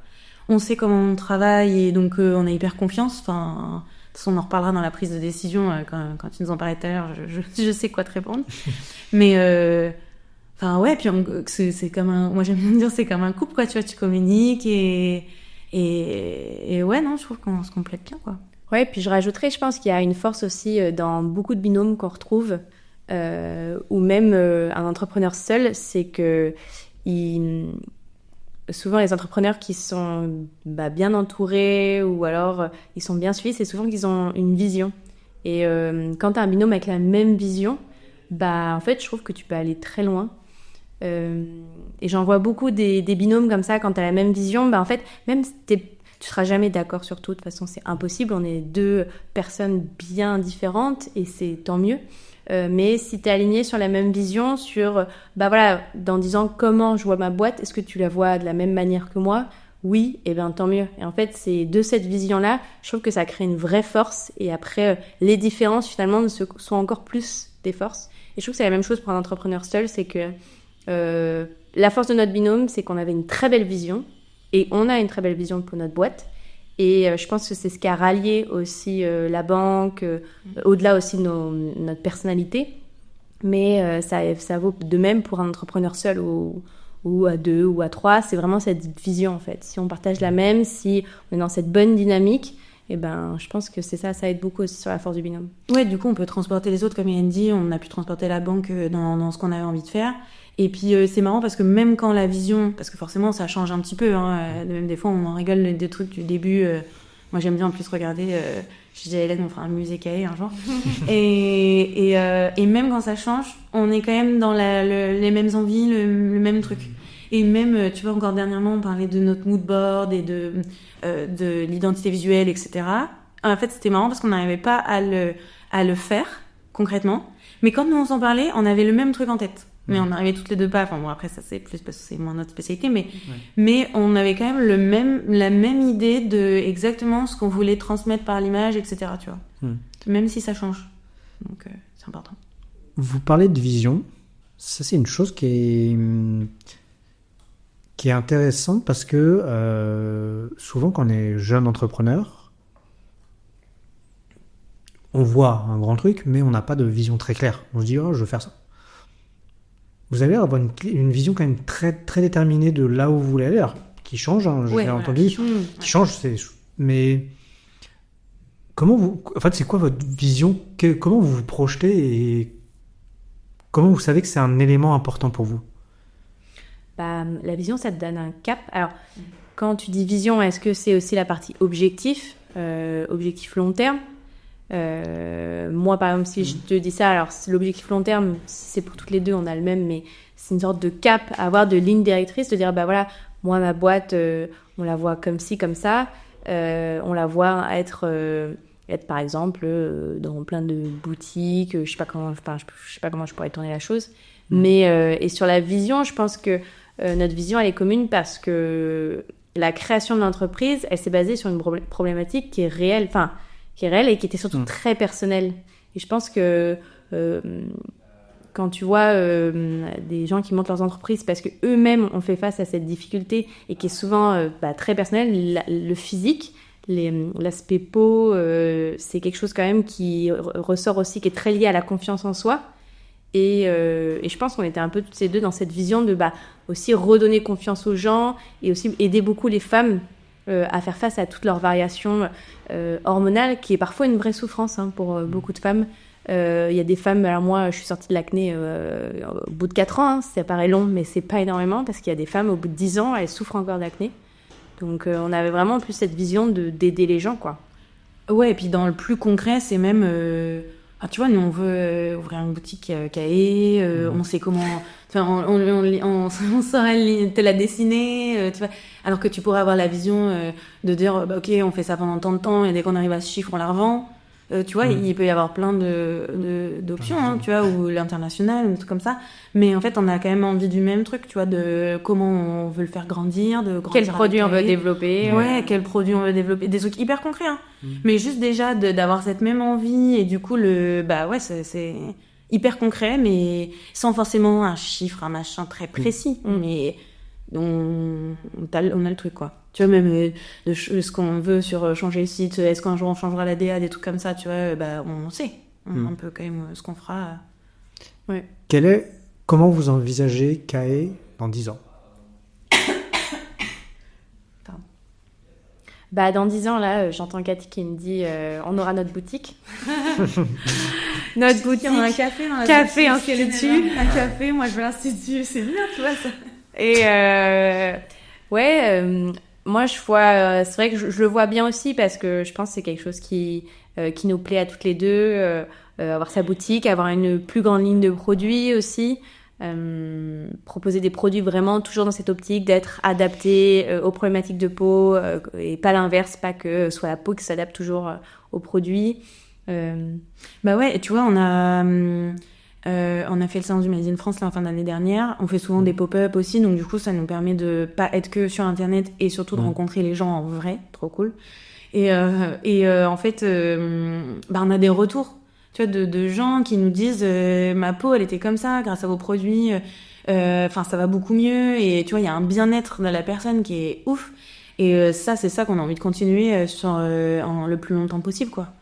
Speaker 3: On sait comment on travaille et donc on a hyper confiance. Enfin, de toute façon, on en reparlera dans la prise de décision quand tu nous en parlais tout à l'heure. Je sais quoi te répondre. Mais enfin ouais, puis c'est comme moi j'aime bien dire c'est comme un couple quoi, tu vois, tu communiques et ouais non, je trouve qu'on se complète bien quoi.
Speaker 1: Ouais, puis je rajouterais, je pense qu'il y a une force aussi dans beaucoup de binômes qu'on retrouve, ou même un entrepreneur seul, c'est que souvent les entrepreneurs qui sont bien entourés ou alors ils sont bien suivis, c'est souvent qu'ils ont une vision. Et quand tu as un binôme avec la même vision, en fait je trouve que tu peux aller très loin. Et j'en vois beaucoup des binômes comme ça, quand tu as la même vision, en fait, même si tu seras jamais d'accord sur tout, de toute façon c'est impossible, on est deux personnes bien différentes et c'est tant mieux. Mais si tu es aligné sur la même vision, sur, dans 10 ans, comment je vois ma boîte, est-ce que tu la vois de la même manière que moi ? Oui, et tant mieux. Et en fait, c'est de cette vision-là, je trouve que ça crée une vraie force et après, les différences finalement sont encore plus des forces. Et je trouve que c'est la même chose pour un entrepreneur seul, c'est que la force de notre binôme, c'est qu'on avait une très belle vision et on a une très belle vision pour notre boîte et je pense que c'est ce qui a rallié aussi la banque, au-delà aussi de notre personnalité, mais ça vaut de même pour un entrepreneur seul ou à 2 ou à 3, c'est vraiment cette vision en fait. Si on partage la même, si on est dans cette bonne dynamique, je pense que c'est ça aide beaucoup aussi sur la force du binôme.
Speaker 3: Ouais, du coup on peut transporter les autres, comme Hélène dit, on a pu transporter la banque dans ce qu'on avait envie de faire. Et puis c'est marrant parce que même quand la vision, parce que forcément ça change un petit peu, même des fois on en rigole des trucs du début. Moi j'aime bien en plus regarder, je dis à Hélène on fera un musée cahier un jour. et même quand ça change, on est quand même dans les mêmes envies, le même truc. Et même, tu vois, encore dernièrement on parlait de notre mood board et de l'identité visuelle, etc. En fait c'était marrant parce qu'on n'arrivait pas à le faire concrètement. Mais quand nous on s'en parlait, on avait le même truc en tête. Mais on n'arrivait toutes les deux pas. Enfin bon, après ça c'est plus parce que c'est moins notre spécialité, mais on avait quand même la même idée de exactement ce qu'on voulait transmettre par l'image, etc. Tu vois. Même si ça change. Donc c'est important.
Speaker 2: Vous parlez de vision. Ça c'est une chose qui est intéressante parce que souvent quand on est jeune entrepreneur, on voit un grand truc, mais on n'a pas de vision très claire. On se dit je veux faire ça. Vous allez avoir une vision quand même très, très déterminée de là où vous voulez aller, alors, qui change, j'ai entendu, qui change, mais en fait, c'est quoi votre vision ? Comment vous vous projetez et comment vous savez que c'est un élément important pour vous ?
Speaker 1: La vision, ça te donne un cap. Alors, quand tu dis vision, est-ce que c'est aussi la partie objectif long terme ? Moi par exemple si je te dis ça, alors l'objectif long terme c'est pour toutes les deux, on a le même, mais c'est une sorte de cap, avoir de ligne directrice, de dire voilà, moi ma boîte on la voit comme ci comme ça, on la voit être par exemple dans plein de boutiques, je sais pas comment je pourrais tourner la chose, mais et sur la vision, je pense que notre vision elle est commune parce que la création de l'entreprise elle s'est basée sur une problématique qui est réelle, et qui était surtout très personnelle. Et je pense que quand tu vois des gens qui montent leurs entreprises parce que eux-mêmes ont fait face à cette difficulté et qui est souvent très personnelle, le physique, l'aspect peau, c'est quelque chose quand même qui ressort aussi, qui est très lié à la confiance en soi. Et je pense qu'on était un peu toutes ces deux dans cette vision de aussi redonner confiance aux gens et aussi aider beaucoup les femmes à faire face à toutes leurs variations hormonales, qui est parfois une vraie souffrance pour beaucoup de femmes. Il y a des femmes, alors moi je suis sortie de l'acné au bout de 4 ans, ça paraît long mais c'est pas énormément, parce qu'il y a des femmes au bout de 10 ans elles souffrent encore d'acné. Donc on avait vraiment plus cette vision d'aider les gens, quoi.
Speaker 3: Ouais, et puis dans le plus concret, c'est même tu vois, nous on veut ouvrir une boutique KAE, on sait comment, enfin on saurait te la dessiner, tu vois, alors que tu pourrais avoir la vision de dire ok, on fait ça pendant tant de temps et dès qu'on arrive à ce chiffre on la revend. Tu vois, il peut y avoir plein d'options, tu vois, ou l'international, ou des trucs comme ça. Mais en fait, on a quand même envie du même truc, tu vois, de comment on veut le faire grandir, de grandir.
Speaker 1: Quel produit on veut développer.
Speaker 3: Ouais, quel produit on veut développer. Des trucs hyper concrets, hein. Mais juste déjà d'avoir cette même envie, et du coup, c'est hyper concret, mais sans forcément un chiffre, un machin très précis. Mais on a le truc, quoi. Tu vois, même de ce qu'on veut sur changer le site, est-ce qu'un jour on changera la DA, des trucs comme ça, tu vois, on sait un peu quand même ce qu'on fera.
Speaker 1: Ouais.
Speaker 2: Comment vous envisagez KAE dans 10 ans ?
Speaker 1: Dans 10 ans, là, j'entends Cathy qui me dit on aura notre boutique. Notre boutique.
Speaker 3: On a un café dans la
Speaker 1: Café institut.
Speaker 3: Un café, moi je veux l'institut, c'est bien, tu vois ça.
Speaker 1: Et moi je vois, c'est vrai que je le vois bien aussi, parce que je pense que c'est quelque chose qui nous plaît à toutes les deux, avoir sa boutique, avoir une plus grande ligne de produits aussi, proposer des produits vraiment toujours dans cette optique d'être adaptés aux problématiques de peau, et pas l'inverse, pas que ce soit la peau qui s'adapte toujours aux produits.
Speaker 3: Ouais, tu vois, on a fait le salon du Made in France en fin d'année dernière. On fait souvent des pop-up aussi, donc du coup ça nous permet de pas être que sur internet et surtout de rencontrer les gens en vrai, trop cool. Et en fait, on a des retours, tu vois, de gens qui nous disent ma peau elle était comme ça grâce à vos produits, ça va beaucoup mieux, et tu vois il y a un bien-être de la personne qui est ouf. Et ça c'est ça qu'on a envie de continuer sur le plus longtemps possible, quoi.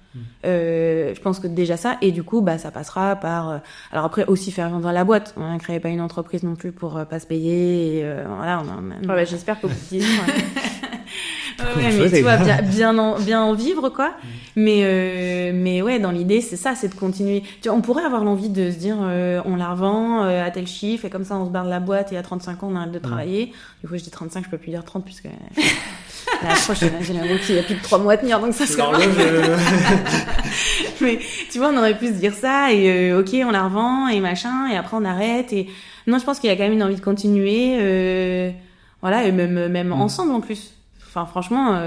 Speaker 3: Je pense que déjà ça, et du coup ça passera par alors après aussi faire vendre la boîte. On ne crée pas une entreprise non plus pour pas se payer, et voilà,
Speaker 1: j'espère que vous dites
Speaker 3: mais tu vois, bien en vivre, quoi. Mais ouais, dans l'idée c'est ça, c'est de continuer. Tu vois, on pourrait avoir l'envie de se dire on la revend à tel chiffre et comme ça on se barre de la boîte et à 35 ans on arrête de travailler. Du coup je dis 35, je peux plus dire 30 puisque la prochaine, j'ai l'impression qu'il y a plus de 3 mois à tenir, donc ça serait mais tu vois, on aurait pu se dire ça, et ok, on la revend et machin, et après on arrête. Et non, je pense qu'il y a quand même une envie de continuer, voilà, et même ensemble en plus. Enfin, franchement,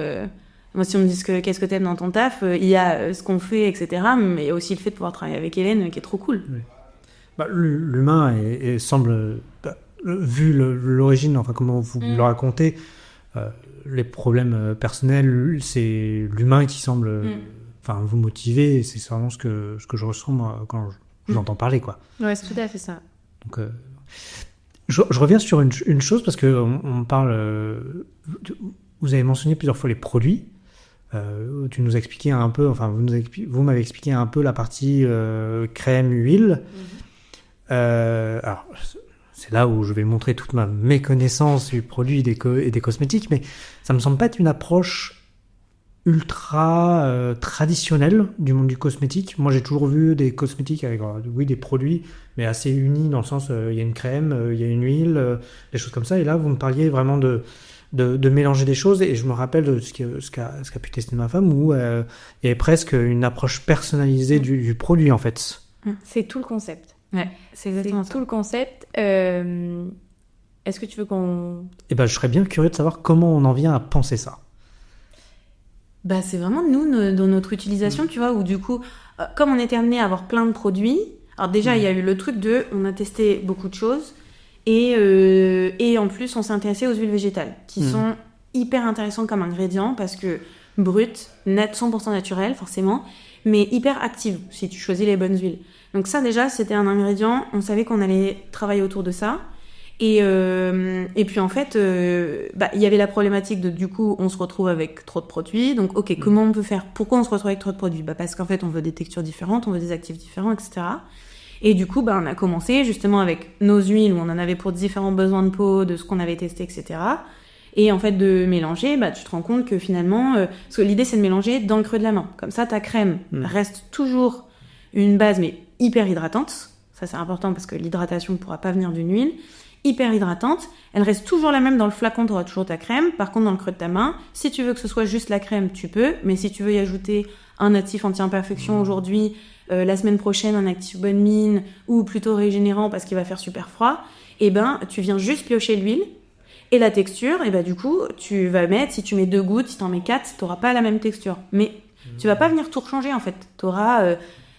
Speaker 3: moi, si on me dit qu'est-ce que t'aimes dans ton taf, il y a ce qu'on fait, etc., mais aussi le fait de pouvoir travailler avec Hélène, qui est trop cool.
Speaker 2: Oui. L'humain semble, vu l'origine, enfin comment vous le racontez, les problèmes personnels, c'est l'humain qui semble vous motiver, et c'est vraiment ce que je ressens moi quand je vous entends parler, quoi.
Speaker 1: Ouais, c'est tout à fait ça.
Speaker 2: Donc je reviens sur une chose, parce que on parle, vous avez mentionné plusieurs fois les produits. Tu nous as expliqué un peu, vous m'avez expliqué un peu la partie crème, huile. Alors c'est là où je vais montrer toute ma méconnaissance du produit et des cosmétiques, mais ça me semble pas être une approche ultra traditionnelle du monde du cosmétique. Moi, j'ai toujours vu des cosmétiques avec des produits, mais assez unis, dans le sens il y a une crème, il y a une huile, des choses comme ça. Et là, vous me parliez vraiment de mélanger des choses, et je me rappelle de ce qu'a pu tester ma femme, où il y avait presque une approche personnalisée du produit, en fait.
Speaker 1: C'est tout le concept.
Speaker 3: Ouais, c'est exactement ça.
Speaker 1: Tout le concept. Est-ce que tu veux qu'on...
Speaker 2: je serais bien curieux de savoir comment on en vient à penser ça.
Speaker 3: C'est vraiment nous, dans notre utilisation, tu vois, où du coup, comme on était amené à avoir plein de produits, alors déjà, il y a eu le truc on a testé beaucoup de choses, et en plus, on s'est intéressé aux huiles végétales, qui sont hyper intéressantes comme ingrédients, parce que brutes, net, 100% naturelles, forcément, mais hyper actives, si tu choisis les bonnes huiles. Donc ça, déjà, c'était un ingrédient, on savait qu'on allait travailler autour de ça. Et puis en fait, il y avait la problématique de du coup, on se retrouve avec trop de produits. Donc, ok, comment on peut faire ? Pourquoi on se retrouve avec trop de produits ? Parce qu'en fait, on veut des textures différentes, on veut des actifs différents, etc. Et du coup, on a commencé justement avec nos huiles où on en avait pour différents besoins de peau, de ce qu'on avait testé, etc. Et en fait, de mélanger, tu te rends compte que finalement, parce que l'idée c'est de mélanger dans le creux de la main. Comme ça, ta crème reste toujours une base mais hyper hydratante. Ça c'est important parce que l'hydratation ne pourra pas venir d'une huile. Hyper hydratante, elle reste toujours la même dans le flacon, tu auras toujours ta crème. Par contre, dans le creux de ta main, si tu veux que ce soit juste la crème, tu peux, mais si tu veux y ajouter un actif anti-imperfection aujourd'hui, la semaine prochaine un actif bonne mine, ou plutôt régénérant parce qu'il va faire super froid, tu viens juste piocher l'huile, et la texture, du coup, tu vas mettre, si tu mets 2 gouttes, si t'en mets 4, t'auras pas la même texture. Mais tu vas pas venir tout rechanger, en fait. T'auras...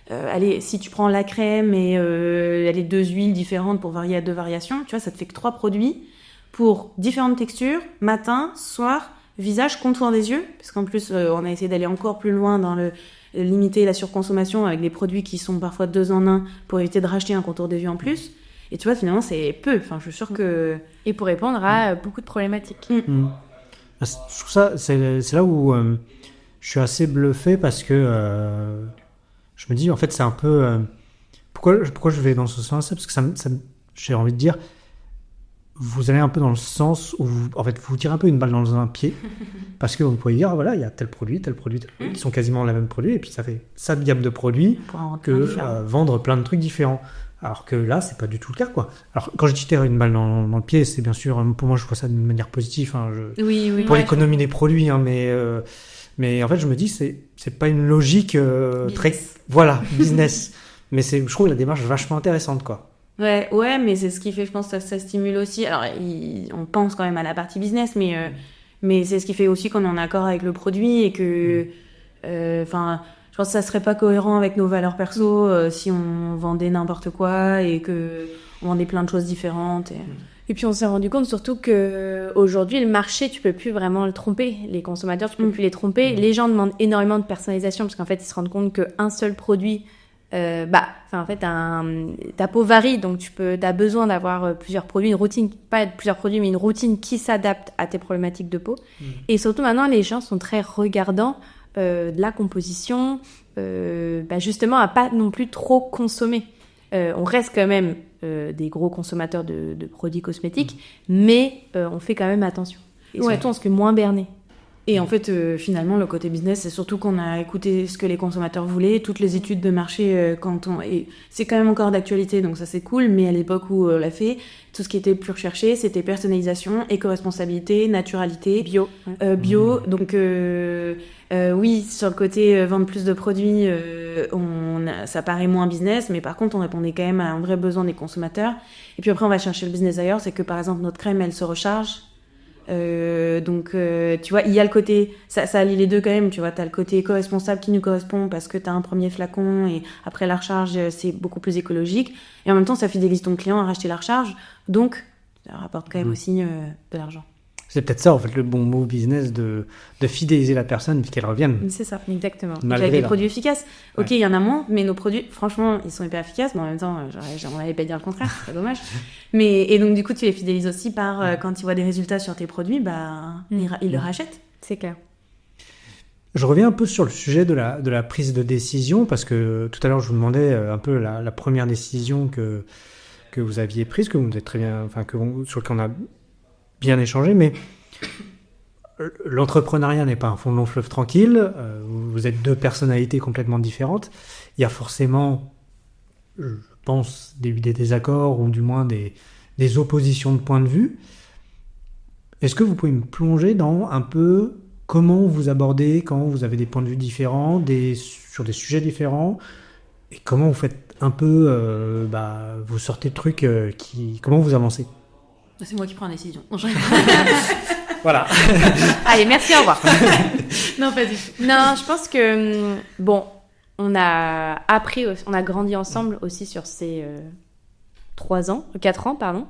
Speaker 3: allez, si tu prends la crème et 2 huiles différentes pour varier à 2 variations, tu vois, ça te fait que 3 produits pour différentes textures, matin, soir, visage, contour des yeux, parce qu'en plus, on a essayé d'aller encore plus loin dans limiter la surconsommation avec des produits qui sont parfois 2 en 1 pour éviter de racheter un contour des yeux en plus. Et tu vois, finalement, c'est peu. Enfin, je suis sûre que...
Speaker 1: Et pour répondre à beaucoup de problématiques.
Speaker 2: Je trouve ça, c'est là où je suis assez bluffé parce que... je me dis, en fait, c'est un peu... pourquoi je vais dans ce sens-là ? Parce que j'ai envie de dire, vous allez un peu dans le sens où, vous tirez un peu une balle dans un pied. Parce que vous pouvez dire, voilà, il y a tel produit, qui sont quasiment les mêmes produits, et puis ça fait ça de gamme de produits que vendre plein de trucs différents. Alors que là, c'est pas du tout le cas, quoi. Alors, quand je tire une balle dans le pied, c'est bien sûr, pour moi, je vois ça d'une manière positive. Pour l'économie des produits, mais en fait, je me dis, c'est pas une logique très... Voilà, business. Mais je trouve la démarche vachement intéressante, quoi.
Speaker 3: Ouais, mais c'est ce qui fait, je pense, que ça stimule aussi. Alors, on pense quand même à la partie business, mais c'est ce qui fait aussi qu'on est en accord avec le produit et que... je pense que ça serait pas cohérent avec nos valeurs perso si on vendait n'importe quoi et que on vendait plein de choses différentes.
Speaker 1: Et puis on s'est rendu compte surtout que aujourd'hui le marché, tu peux plus vraiment le tromper. Les consommateurs, tu peux plus les tromper. Les gens demandent énormément de personnalisation parce qu'en fait ils se rendent compte qu'un seul produit, ta peau varie, donc t'as besoin d'avoir plusieurs produits, une routine, pas plusieurs produits, mais une routine qui s'adapte à tes problématiques de peau. Et surtout maintenant les gens sont très regardants de la composition, justement à pas non plus trop consommer. On reste quand même des gros consommateurs de produits cosmétiques, mais on fait quand même attention. Et surtout, on se fait moins berner.
Speaker 3: Et en fait, finalement, le côté business, c'est surtout qu'on a écouté ce que les consommateurs voulaient, toutes les études de marché, et c'est quand même encore d'actualité, donc ça c'est cool, mais à l'époque où on l'a fait, tout ce qui était plus recherché, c'était personnalisation, éco-responsabilité, naturalité, bio. Donc oui, sur le côté vendre plus de produits, ça paraît moins business, mais par contre, on répondait quand même à un vrai besoin des consommateurs. Et puis après, on va chercher le business ailleurs, c'est que par exemple, notre crème, elle se recharge. Tu vois, il y a le côté, ça allie les deux quand même, tu vois, t'as le côté éco-responsable qui nous correspond parce que t'as un premier flacon et après la recharge, c'est beaucoup plus écologique. Et en même temps, ça fidélise ton client à racheter la recharge, donc ça rapporte quand même aussi de l'argent.
Speaker 2: C'est peut-être ça, en fait, le bon mot business de fidéliser la personne puis qu'elle revienne.
Speaker 1: C'est ça, exactement.
Speaker 3: Avec des produits efficaces. Ok, il y en a moins, mais nos produits, franchement, ils sont hyper efficaces, mais en même temps, on n'allait pas dire le contraire, c'est dommage. Et donc, du coup, tu les fidélises aussi par, quand ils voient des résultats sur tes produits, ils le rachètent.
Speaker 1: C'est clair.
Speaker 2: Je reviens un peu sur le sujet de la prise de décision, parce que tout à l'heure, je vous demandais un peu la première décision que vous aviez prise, que vous êtes très bien, sur laquelle on a bien échangé, mais l'entrepreneuriat n'est pas un fond de long fleuve tranquille. Vous êtes 2 personnalités complètement différentes. Il y a forcément, je pense, des désaccords ou du moins des oppositions de points de vue. Est-ce que vous pouvez me plonger dans un peu comment vous abordez quand vous avez des points de vue différents, sur des sujets différents, et comment vous faites un peu, vous sortez de trucs comment vous avancez?
Speaker 3: C'est moi qui prends la décision.
Speaker 2: Voilà.
Speaker 1: Allez, merci, au revoir.
Speaker 3: Non, pas du tout.
Speaker 1: Non, je pense que, on a grandi ensemble aussi sur ces 4 ans, pardon.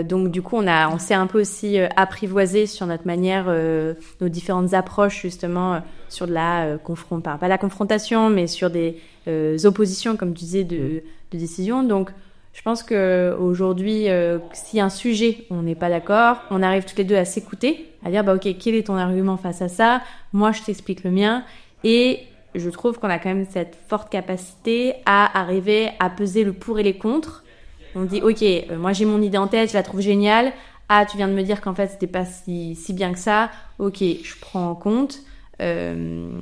Speaker 1: Donc, du coup, on s'est un peu aussi apprivoisé sur notre manière, nos différentes approches, justement, sur de la pas la confrontation, mais sur des oppositions, comme tu disais, de décision. Donc, Je pense qu'aujourd'hui, si un sujet, on n'est pas d'accord, on arrive toutes les deux à s'écouter, à dire, ok, quel est ton argument face à ça? Moi, je t'explique le mien. Et je trouve qu'on a quand même cette forte capacité à arriver à peser le pour et les contre. On dit, ok, moi j'ai mon idée en tête, je la trouve géniale. Ah, tu viens de me dire qu'en fait, c'était pas si bien que ça. Ok, je prends en compte. En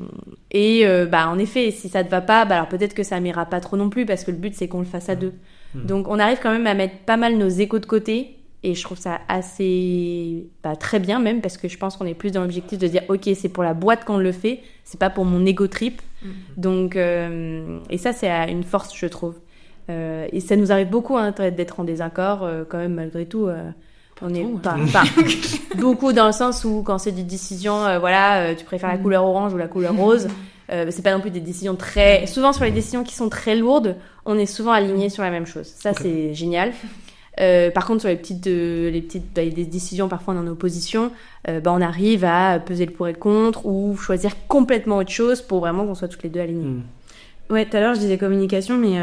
Speaker 1: effet, si ça te va pas, alors peut-être que ça m'ira pas trop non plus, parce que le but, c'est qu'on le fasse à deux. Donc, on arrive quand même à mettre pas mal nos égos de côté. Et je trouve ça assez... très bien même, parce que je pense qu'on est plus dans l'objectif de dire, ok, c'est pour la boîte qu'on le fait, c'est pas pour mon ego trip. Donc, et ça, c'est une force, je trouve. Et ça nous arrive beaucoup d'être en désaccord, quand même, malgré tout. On est beaucoup dans le sens où, quand c'est des décisions, tu préfères la couleur orange ou la couleur rose, c'est pas non plus des décisions très... Souvent, sur les décisions qui sont très lourdes, on est souvent alignés sur la même chose. Ça, c'est génial. Par contre, sur les décisions, parfois on est en opposition, on arrive à peser le pour et le contre ou choisir complètement autre chose pour vraiment qu'on soit toutes les deux alignées.
Speaker 3: Ouais, tout à l'heure je disais communication, mais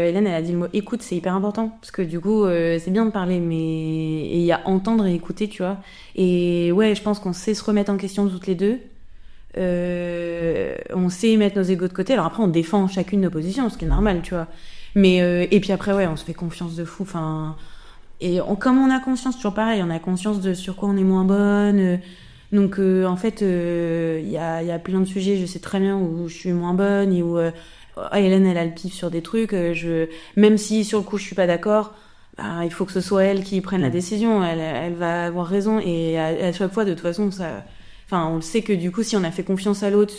Speaker 3: Hélène elle a dit le mot écoute, c'est hyper important parce que du coup c'est bien de parler, mais il y a entendre et écouter, tu vois. Et ouais, je pense qu'on sait se remettre en question toutes les deux. On sait mettre nos égos de côté. Alors après on défend chacune nos positions, ce qui est normal, tu vois. Mais et puis après on se fait confiance de fou. Enfin, comme on a conscience, toujours pareil, on a conscience de sur quoi on est moins bonne. Donc en fait il y a plein de sujets, je sais très bien où je suis moins bonne et où Hélène elle a le pif sur des trucs, même si sur le coup je suis pas d'accord, il faut que ce soit elle qui prenne la décision, elle va avoir raison, et à chaque fois de toute façon on le sait que du coup si on a fait confiance à l'autre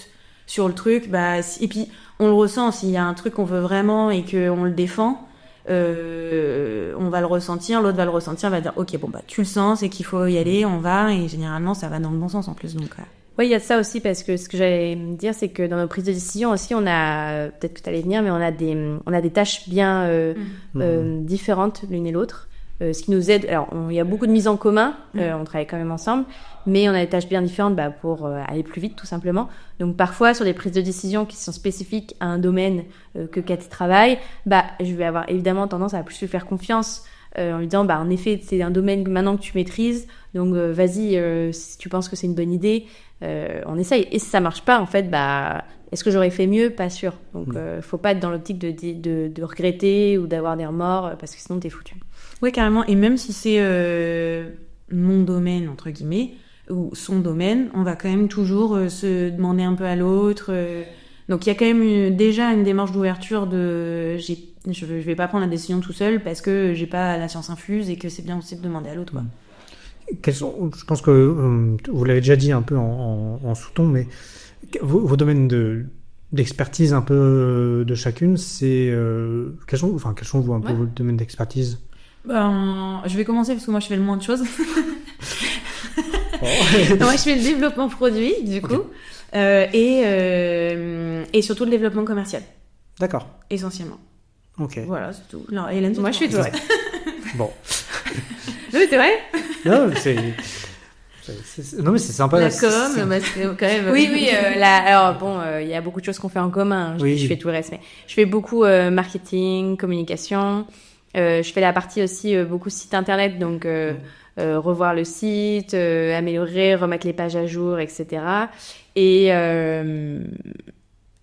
Speaker 3: sur le truc, et puis on le ressent, s'il y a un truc qu'on veut vraiment et qu'on le défend, on va le ressentir, l'autre va le ressentir, va dire ok tu le sens, c'est qu'il faut y aller, on va, et généralement ça va dans le bon sens en plus, donc
Speaker 1: Oui, il y a de ça aussi, parce que ce que j'allais me dire, c'est que dans nos prises de décision aussi, on a, peut-être que tu allais venir, mais on a des tâches bien différentes l'une et l'autre, ce qui nous aide. Alors, il y a beaucoup de mise en commun, on travaille quand même ensemble, mais on a des tâches bien différentes pour aller plus vite, tout simplement. Donc, parfois, sur des prises de décision qui sont spécifiques à un domaine que Cathy travaille, je vais avoir évidemment tendance à plus lui faire confiance, en lui disant, en effet, c'est un domaine maintenant que tu maîtrises, donc vas-y, si tu penses que c'est une bonne idée, on essaye. Et si ça marche pas, en fait, est-ce que j'aurais fait mieux? Pas sûr. Donc, faut pas être dans l'optique de regretter ou d'avoir des remords, parce que sinon t'es foutu.
Speaker 3: Oui, carrément. Et même si c'est mon domaine, entre guillemets, ou son domaine, on va quand même toujours se demander un peu à l'autre. Donc, il y a quand même déjà une démarche d'ouverture je vais pas prendre la décision tout seul parce que j'ai pas la science infuse, et que c'est bien aussi de demander à l'autre, quoi.
Speaker 2: Je pense que vous l'avez déjà dit un peu en sous-ton, mais vos domaines d'expertise un peu de chacune, c'est quels sont vous un peu vos domaines d'expertise?
Speaker 3: Je vais commencer parce que moi je fais le moins de choses. Moi je fais le développement produit du coup, et surtout le développement commercial.
Speaker 2: D'accord.
Speaker 3: Essentiellement.
Speaker 2: Ok.
Speaker 3: Voilà, c'est tout. Alors, Hélène,
Speaker 1: moi je fais tout le reste.
Speaker 2: Bon.
Speaker 1: Non, mais c'est vrai.
Speaker 2: Non, non, mais c'est sympa.
Speaker 1: La com, c'est quand même. Oui. Alors bon, il y a beaucoup de choses qu'on fait en commun. Je fais tout le reste, mais je fais beaucoup marketing, communication. Je fais la partie aussi beaucoup site internet, donc revoir le site, améliorer, remettre les pages à jour, etc.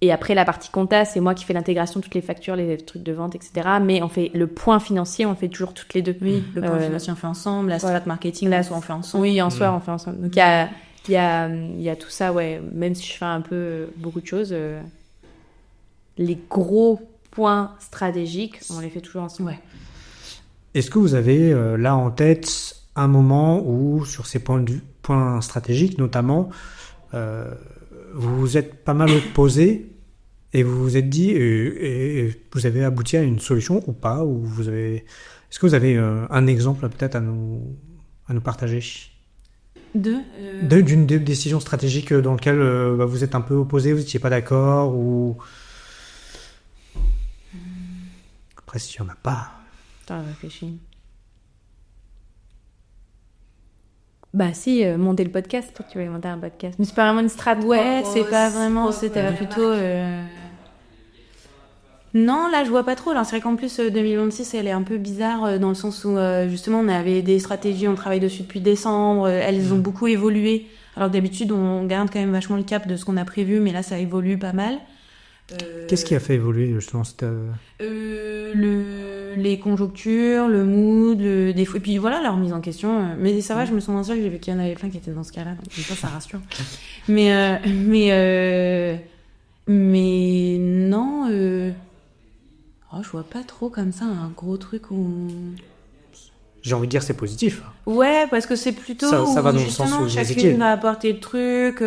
Speaker 1: Et après, la partie compta, c'est moi qui fais l'intégration de toutes les factures, les trucs de vente, etc. Mais on fait le point financier, on fait toujours toutes les deux.
Speaker 3: Oui, le point financier, on fait ensemble. La strat marketing, là, soit on fait ensemble.
Speaker 1: Oui, en soi, on fait ensemble. Donc, il y a tout ça, ouais. Même si je fais un peu beaucoup de choses, les gros points stratégiques, on les fait toujours ensemble. Ouais.
Speaker 2: Est-ce que vous avez là en tête un moment où, sur ces points stratégiques notamment, vous vous êtes pas mal opposés et vous vous êtes dit, et vous avez abouti à une solution ou pas, est-ce que vous avez un exemple peut-être à nous partager d'une décision stratégique dans laquelle vous êtes un peu opposés, vous n'étiez pas d'accord, ou après s'il n'y en a pas.
Speaker 1: Attends, réfléchis. Si, monter le podcast, toi tu voulais monter un podcast. Mais c'est pas vraiment une strat.
Speaker 3: Ouais, c'est pas vraiment, c'était plutôt... Non, là, je vois pas trop. Alors, c'est vrai qu'en plus, 2026, elle est un peu bizarre dans le sens où, justement, on avait des stratégies, on travaille dessus depuis décembre. Elles ont beaucoup évolué. Alors que d'habitude, on garde quand même vachement le cap de ce qu'on a prévu, mais là, ça évolue pas mal.
Speaker 2: Qu'est-ce qui a fait évoluer, justement,
Speaker 3: les conjonctures, le mood, et puis voilà, la remise en question. Mais ça va, je me sens moins seule, j'ai vu qu'il y en avait plein qui étaient dans ce cas-là, donc ça rassure. Mais non, je vois pas trop comme ça un gros truc où...
Speaker 2: J'ai envie de dire c'est positif.
Speaker 3: Ouais, parce que c'est plutôt
Speaker 2: ça va dans le
Speaker 3: justement
Speaker 2: sens où vous
Speaker 3: chacune
Speaker 2: étiez.
Speaker 3: va apporter le truc.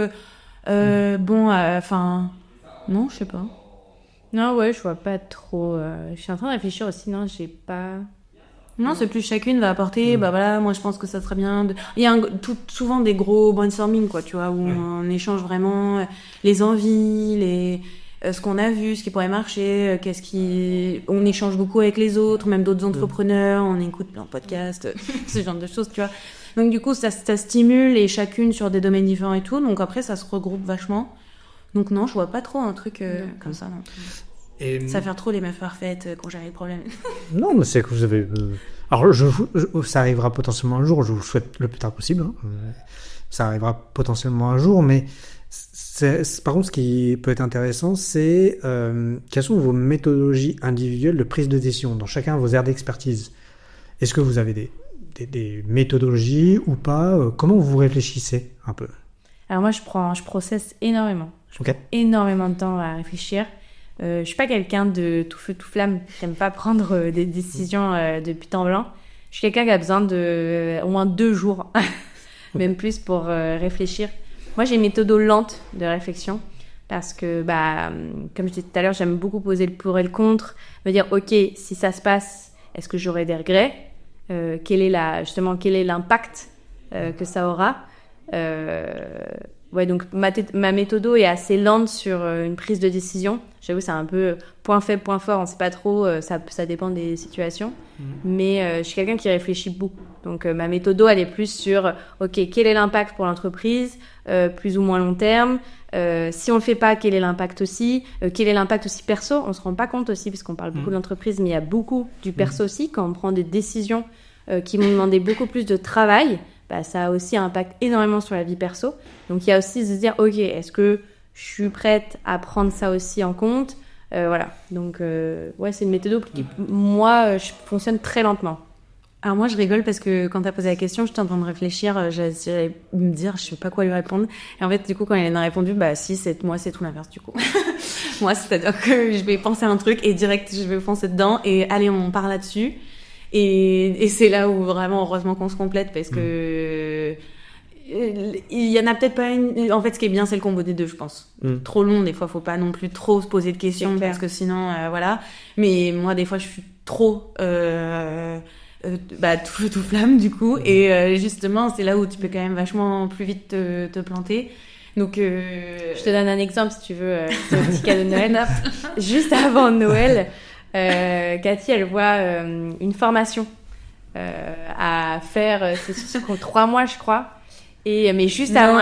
Speaker 3: Non, je sais pas.
Speaker 1: Non, ouais, je vois pas trop. Je suis en train de réfléchir aussi, non, j'ai pas.
Speaker 3: Non, c'est plus chacune va apporter, bah voilà, moi je pense que ça serait bien. Il y a souvent des gros brainstorming, quoi, tu vois, où on échange vraiment les envies, ce qu'on a vu, ce qui pourrait marcher, on échange beaucoup avec les autres, même d'autres entrepreneurs, on écoute plein de podcasts, ce genre de choses, tu vois. Donc du coup, ça stimule et chacune sur des domaines différents et tout, donc après ça se regroupe vachement. Donc non, je vois pas trop un truc comme ça, non.
Speaker 2: Et...
Speaker 3: Ça va faire trop les meufs parfaites quand j'ai des problèmes.
Speaker 2: Non, mais c'est que vous avez... Alors, ça arrivera potentiellement un jour, je vous souhaite le plus tard possible. Hein. Ça arrivera potentiellement un jour, mais par contre, ce qui peut être intéressant, c'est quelles sont vos méthodologies individuelles de prise de décision dans chacun vos aires d'expertise. Est-ce que vous avez des méthodologies ou pas? Comment vous réfléchissez un peu?
Speaker 1: Alors moi, je processe énormément. Je prends énormément de temps à réfléchir. Je suis pas quelqu'un de tout feu tout flamme. J'aime pas prendre des décisions de but en blanc. Je suis quelqu'un qui a besoin de au moins 2 jours, même plus pour réfléchir. Moi, j'ai une méthode lente de réflexion parce que, comme je disais tout à l'heure, j'aime beaucoup poser le pour et le contre, me dire ok, si ça se passe, est-ce que j'aurai des regrets? Quel est l'impact que ça aura? Ouais, donc ma méthodo est assez lente sur une prise de décision. J'avoue, c'est un peu point faible, point fort, on sait pas trop, ça dépend des situations. Mais je suis quelqu'un qui réfléchit beaucoup. Donc ma méthodo, elle est plus sur, ok, quel est l'impact pour l'entreprise, plus ou moins long terme. Si on le fait pas, quel est l'impact aussi? Quel est l'impact aussi perso? On se rend pas compte aussi, parce qu'on parle beaucoup de l'entreprise, mais il y a beaucoup du perso aussi. Quand on prend des décisions qui vont demander beaucoup plus de travail, ça a aussi un impact énormément sur la vie perso. Donc, il y a aussi de se dire, ok, est-ce que je suis prête à prendre ça aussi en compte? Voilà. Donc, c'est une méthode qui, moi, je fonctionne très lentement.
Speaker 3: Alors moi, je rigole parce que quand t'as posé la question, j'étais en train de réfléchir, j'allais me dire, je sais pas quoi lui répondre. Et en fait, du coup, quand elle a répondu, moi, c'est tout l'inverse, du coup. Moi, c'est-à-dire que je vais penser à un truc et direct, je vais foncer dedans et allez, on part là-dessus. Et c'est là où vraiment, heureusement qu'on se complète parce que il y en a peut-être pas une. En fait, ce qui est bien, c'est le combo des deux, je pense. Trop long, des fois, faut pas non plus trop se poser de questions parce que sinon, voilà. Mais moi, des fois, je suis trop tout feu tout flamme du coup. Et justement, c'est là où tu peux quand même vachement plus vite te planter. Donc,
Speaker 1: je te donne un exemple si tu veux. C'est un petit cadeau de Noël. Juste avant Noël. Cathy, elle voit une formation à faire, c'est sur 3 mois, je crois. Mais juste avant,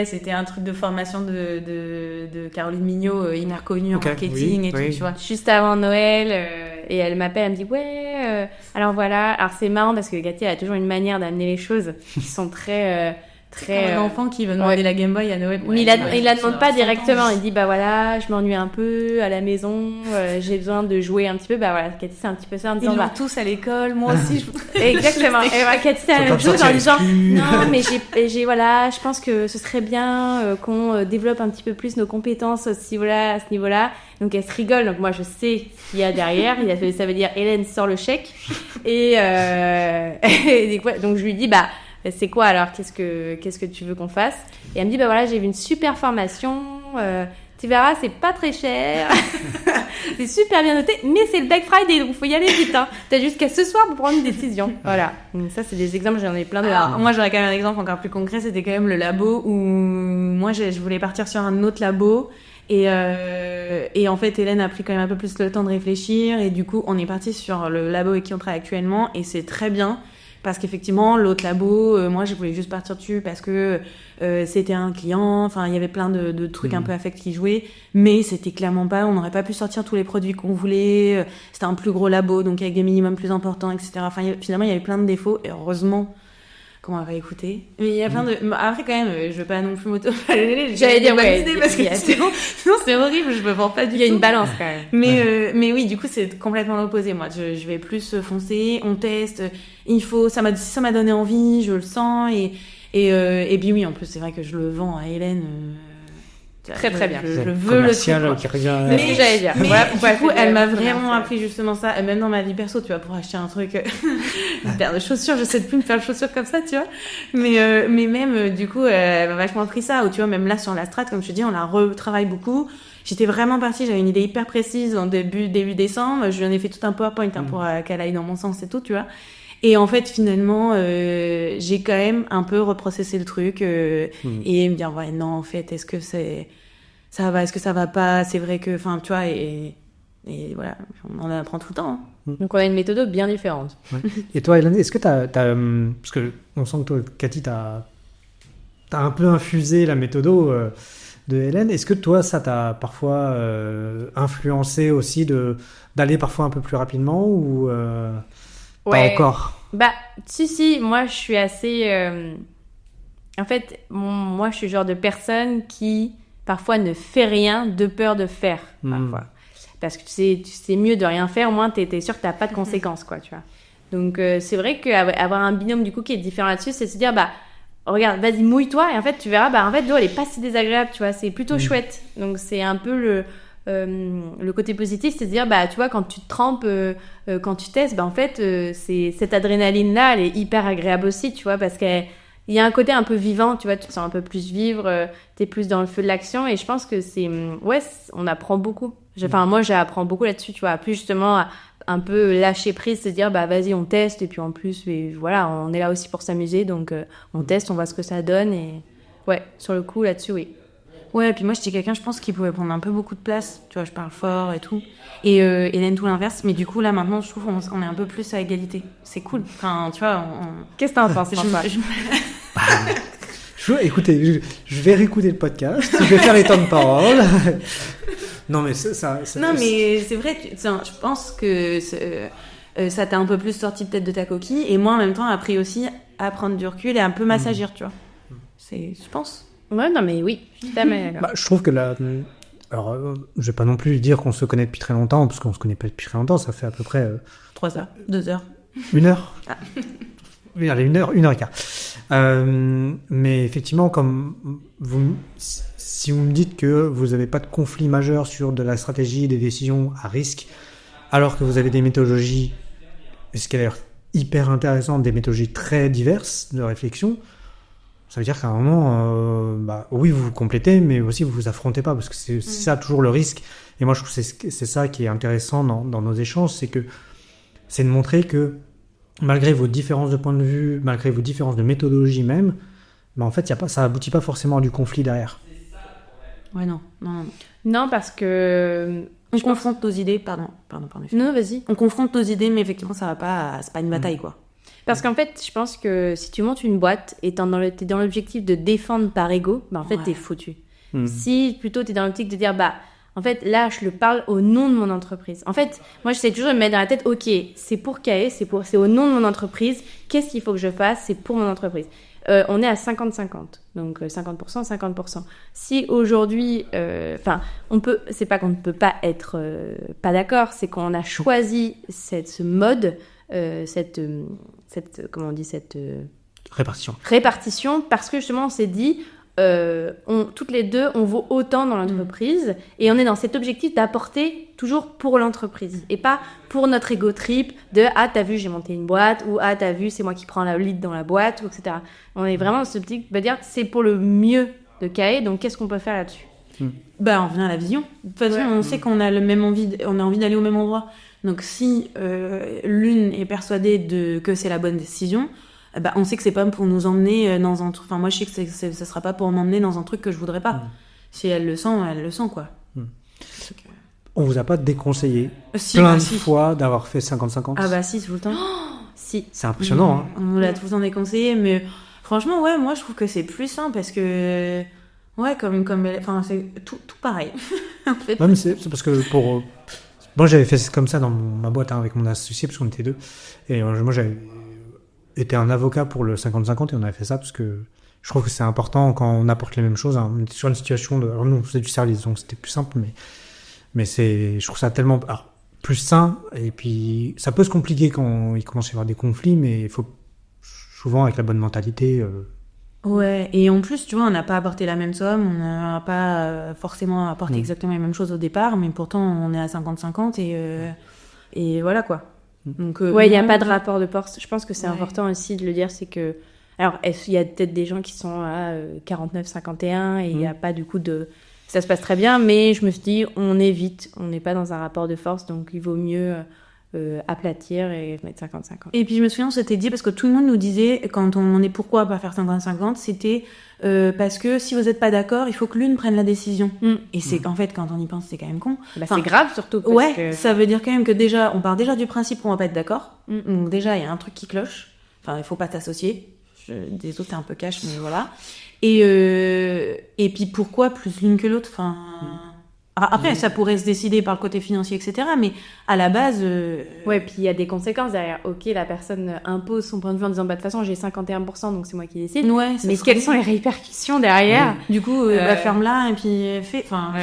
Speaker 3: c'était un truc de formation de Caroline Mignot, hyper connue en marketing et tout, tu vois.
Speaker 1: Juste avant Noël, et elle m'appelle, elle me dit alors voilà. Alors c'est marrant parce que Cathy elle a toujours une manière d'amener les choses qui sont très
Speaker 3: un enfant qui veut demander la Game Boy à Noël.
Speaker 1: Mais il la demande pas directement. Il dit voilà, je m'ennuie un peu à la maison, j'ai besoin de jouer un petit peu. Voilà, Cathy c'est un petit peu ça en disant
Speaker 3: ils vont tous à l'école, moi aussi.
Speaker 1: Exactement. Et Cathy c'est la même chose en disant non mais j'ai voilà, je pense que ce serait bien qu'on développe un petit peu plus nos compétences aussi voilà à ce niveau-là. Donc elle se rigole. Donc moi je sais ce qu'il y a derrière. Ça veut dire Hélène sort le chèque et donc je lui dis c'est quoi alors? Qu'est-ce que tu veux qu'on fasse? Et elle me dit voilà, j'ai vu une super formation, tu verras, c'est pas très cher. C'est super bien noté, mais c'est le Black Friday, donc faut y aller vite, hein. T'as jusqu'à ce soir pour prendre une décision. Voilà. Donc ça c'est des exemples, j'en ai plein de.
Speaker 3: Alors, moi j'aurais quand même un exemple encore plus concret, c'était quand même le labo où moi je voulais partir sur un autre labo. Et en fait, Hélène a pris quand même un peu plus le temps de réfléchir et du coup, on est parti sur le labo avec qui on travaille actuellement et c'est très bien. Parce qu'effectivement, l'autre labo, moi, je voulais juste partir dessus parce que c'était un client. Enfin, il y avait plein de trucs un peu affects qui jouaient. Mais c'était clairement pas... On n'aurait pas pu sortir tous les produits qu'on voulait. C'était un plus gros labo, donc avec des minimums plus importants, etc. Enfin, finalement, il y avait plein de défauts. Et heureusement... Comment on va écouter. Mais il y a plein de... Après, quand même, je veux pas non plus
Speaker 1: J'allais dire, ouais.
Speaker 3: Parce que sinon, c'est horrible, je me vends pas du tout.
Speaker 1: Il y a une balance, quand même.
Speaker 3: Mais oui, du coup, c'est complètement l'opposé. Moi, je vais plus foncer, on teste, ça m'a donné envie, je le sens. Et puis oui, en plus, c'est vrai que je le vends à Hélène...
Speaker 1: Très très bien.
Speaker 3: Je veux le truc.
Speaker 2: Qui revient.
Speaker 1: Mais j'allais dire.
Speaker 3: Mais
Speaker 1: Voilà,
Speaker 3: du coup, elle m'a vraiment appris justement ça. Même dans ma vie perso, tu vois, pour acheter un truc, une paire de chaussures, je sais plus me faire de chaussures comme ça, tu vois. Mais même, du coup, elle m'a vachement appris ça. Ou tu vois, même là sur la strat, comme je te dis, on la retravaille beaucoup. J'étais vraiment partie, j'avais une idée hyper précise en début décembre. Je lui en ai fait tout un PowerPoint pour qu'elle aille dans mon sens et tout, tu vois. Et en fait, finalement, j'ai quand même un peu reprocessé le truc et me dire, ouais, non, en fait, est-ce que ça va pas, c'est vrai que, enfin, tu vois, et voilà, on en apprend tout le temps. Hein.
Speaker 1: Donc, on a une méthode bien différente.
Speaker 2: Ouais. Et toi, Hélène, est-ce que t'as parce que on sent que toi, Cathy, t'as un peu infusé la méthode de Hélène. Est-ce que toi, ça t'a parfois influencé aussi d'aller parfois un peu plus rapidement ou pas encore?
Speaker 1: Bah, si, moi, je suis assez... En fait, moi, je suis le genre de personne qui, parfois, ne fait rien de peur de faire, parfois. Parce que tu sais mieux de rien faire, au moins, t'es sûr que t'as pas de conséquences, quoi, tu vois. Donc, c'est vrai qu'avoir un binôme, du coup, qui est différent là-dessus, c'est de se dire, bah, regarde, vas-y, mouille-toi, et en fait, tu verras, bah, en fait, l'eau, elle est pas si désagréable, tu vois, c'est plutôt chouette. Donc, c'est un peu le côté positif, c'est de dire, bah, tu vois, quand tu te trempes, quand tu testes, bah, en fait, c'est cette adrénaline-là, elle est hyper agréable aussi, tu vois, parce qu'il y a un côté un peu vivant, tu vois, tu te sens un peu plus vivre, t'es plus dans le feu de l'action, et je pense que on apprend beaucoup. Moi, j'apprends beaucoup là-dessus, tu vois, plus justement, un peu lâcher prise, se dire, bah, vas-y, on teste, et puis en plus, voilà, on est là aussi pour s'amuser, donc on teste, on voit ce que ça donne, et ouais, sur le coup, là-dessus, oui.
Speaker 3: Ouais, et puis moi, j'étais quelqu'un, je pense, qui pouvait prendre un peu beaucoup de place. Tu vois, je parle fort et tout. Et Hélène, tout l'inverse. Mais du coup, là, maintenant, je trouve qu'on est un peu plus à égalité. C'est cool. Enfin, tu vois,
Speaker 1: Qu'est-ce que t'en penses, François?
Speaker 2: Écoutez, je vais réécouter le podcast. Je vais faire les temps de parole. Non, mais
Speaker 3: mais c'est vrai. Je pense que ça t'a un peu plus sorti peut-être de ta coquille. Et moi, en même temps, appris aussi à prendre du recul et un peu m'assagir, tu vois. Je pense.
Speaker 1: Ouais, non, mais oui, je suis d'accord.
Speaker 2: Bah, je trouve que alors, je vais pas non plus dire qu'on se connaît depuis très longtemps, parce qu'on se connaît pas depuis très longtemps, ça fait à peu près...
Speaker 3: 3 heures, 2 heures.
Speaker 2: 1 heure Oui, allez, 1 heure et quart. Mais effectivement, comme si vous me dites que vous n'avez pas de conflit majeur sur de la stratégie, des décisions à risque, alors que vous avez des méthodologies, ce qui a l'air hyper intéressant, des méthodologies très diverses de réflexion, ça veut dire qu'à un moment, oui, vous vous complétez, mais aussi vous vous affrontez pas, parce que c'est ça toujours le risque. Et moi, je trouve que c'est ça qui est intéressant dans nos échanges, c'est de montrer que malgré vos différences de point de vue, malgré vos différences de méthodologie même, en fait, ça aboutit pas forcément à du conflit derrière.
Speaker 3: Ouais, non.
Speaker 1: Non, parce que...
Speaker 3: On confronte nos idées, pardon.
Speaker 1: Non, vas-y.
Speaker 3: On confronte nos idées, mais effectivement, ça va pas, c'est pas une bataille, quoi.
Speaker 1: Parce qu'en fait, je pense que si tu montes une boîte et t'es dans l'objectif de défendre par ego, en fait, t'es foutu. Si plutôt t'es dans l'optique de dire, en fait, là, je le parle au nom de mon entreprise. En fait, moi, j'essaie toujours de me mettre dans la tête, ok, c'est pour KAE, c'est au nom de mon entreprise. Qu'est-ce qu'il faut que je fasse? C'est pour mon entreprise. On est à 50-50. Donc, 50%, 50%. Si aujourd'hui, c'est pas qu'on ne peut pas être pas d'accord, c'est qu'on a choisi ce mode, cette répartition, parce que justement, on s'est dit, toutes les deux, on vaut autant dans l'entreprise et on est dans cet objectif d'apporter toujours pour l'entreprise et pas pour notre ego trip de « Ah, t'as vu, j'ai monté une boîte » ou « Ah, t'as vu, c'est moi qui prends la lead dans la boîte » ou etc. On est vraiment dans ce objectif de dire « C'est pour le mieux de KAE, donc qu'est-ce qu'on peut faire là-dessus ?»
Speaker 3: On revient à la vision. De toute façon, on sait qu'on a on a envie d'aller au même endroit. Donc si l'une est persuadée que c'est la bonne décision, on sait que c'est pas pour nous emmener dans un truc. Enfin, moi, je sais que ça sera pas pour m'emmener dans un truc que je voudrais pas. Si elle le sent, quoi.
Speaker 2: On vous a pas déconseillé plein de fois d'avoir fait 50-50?
Speaker 3: Si, tout le temps.
Speaker 1: Si.
Speaker 2: C'est impressionnant. Hein.
Speaker 3: On nous l'a tout le temps déconseillé, mais franchement, ouais, moi je trouve que c'est plus simple parce que, ouais, enfin, c'est tout pareil. En fait.
Speaker 2: Ouais, mais c'est parce que moi j'avais fait comme ça dans ma boîte avec mon associé parce qu'on était 2. Et moi j'avais été un avocat pour le 50-50 et on avait fait ça parce que je trouve que c'est important quand on apporte les mêmes choses. Hein. On était sur une situation alors nous on faisait du service donc c'était plus simple, mais je trouve ça tellement plus sain. Et puis ça peut se compliquer quand il commence à y avoir des conflits, mais il faut souvent avec la bonne mentalité.
Speaker 3: Ouais, et en plus, tu vois, on n'a pas apporté la même somme, on n'a pas forcément apporté exactement les mêmes choses au départ, mais pourtant on est à 50-50 et voilà quoi. Donc,
Speaker 1: ouais, il n'y a pas de rapport de force. Je pense que c'est important aussi de le dire, c'est que... Alors, il y a peut-être des gens qui sont à 49-51 et il n'y a pas du coup de... Ça se passe très bien, mais je me suis dit, on évite, on n'est pas dans un rapport de force, donc il vaut mieux... aplatir et mettre 50-50.
Speaker 3: Et puis je me souviens, on s'était dit, parce que tout le monde nous disait, quand on est pourquoi pas faire 50-50, c'était parce que si vous n'êtes pas d'accord, il faut que l'une prenne la décision. Et c'est qu'en fait, quand on y pense, c'est quand même con.
Speaker 1: C'est grave surtout.
Speaker 3: Parce que... ça veut dire quand même que déjà, on part déjà du principe qu'on va pas être d'accord. Donc déjà, il y a un truc qui cloche. Enfin, il faut pas t'associer. Des autres, c'est un peu cash, mais voilà. Et puis pourquoi plus l'une que l'autre? Enfin... Après, ça pourrait se décider par le côté financier, etc. Mais à la base...
Speaker 1: Ouais, puis il y a des conséquences derrière. Ok, la personne impose son point de vue en disant bah, de toute façon, j'ai 51%, donc c'est moi qui décide.
Speaker 3: Ouais,
Speaker 1: mais quelles sont les répercussions derrière?
Speaker 3: Du coup, ferme-la et puis fais... Enfin,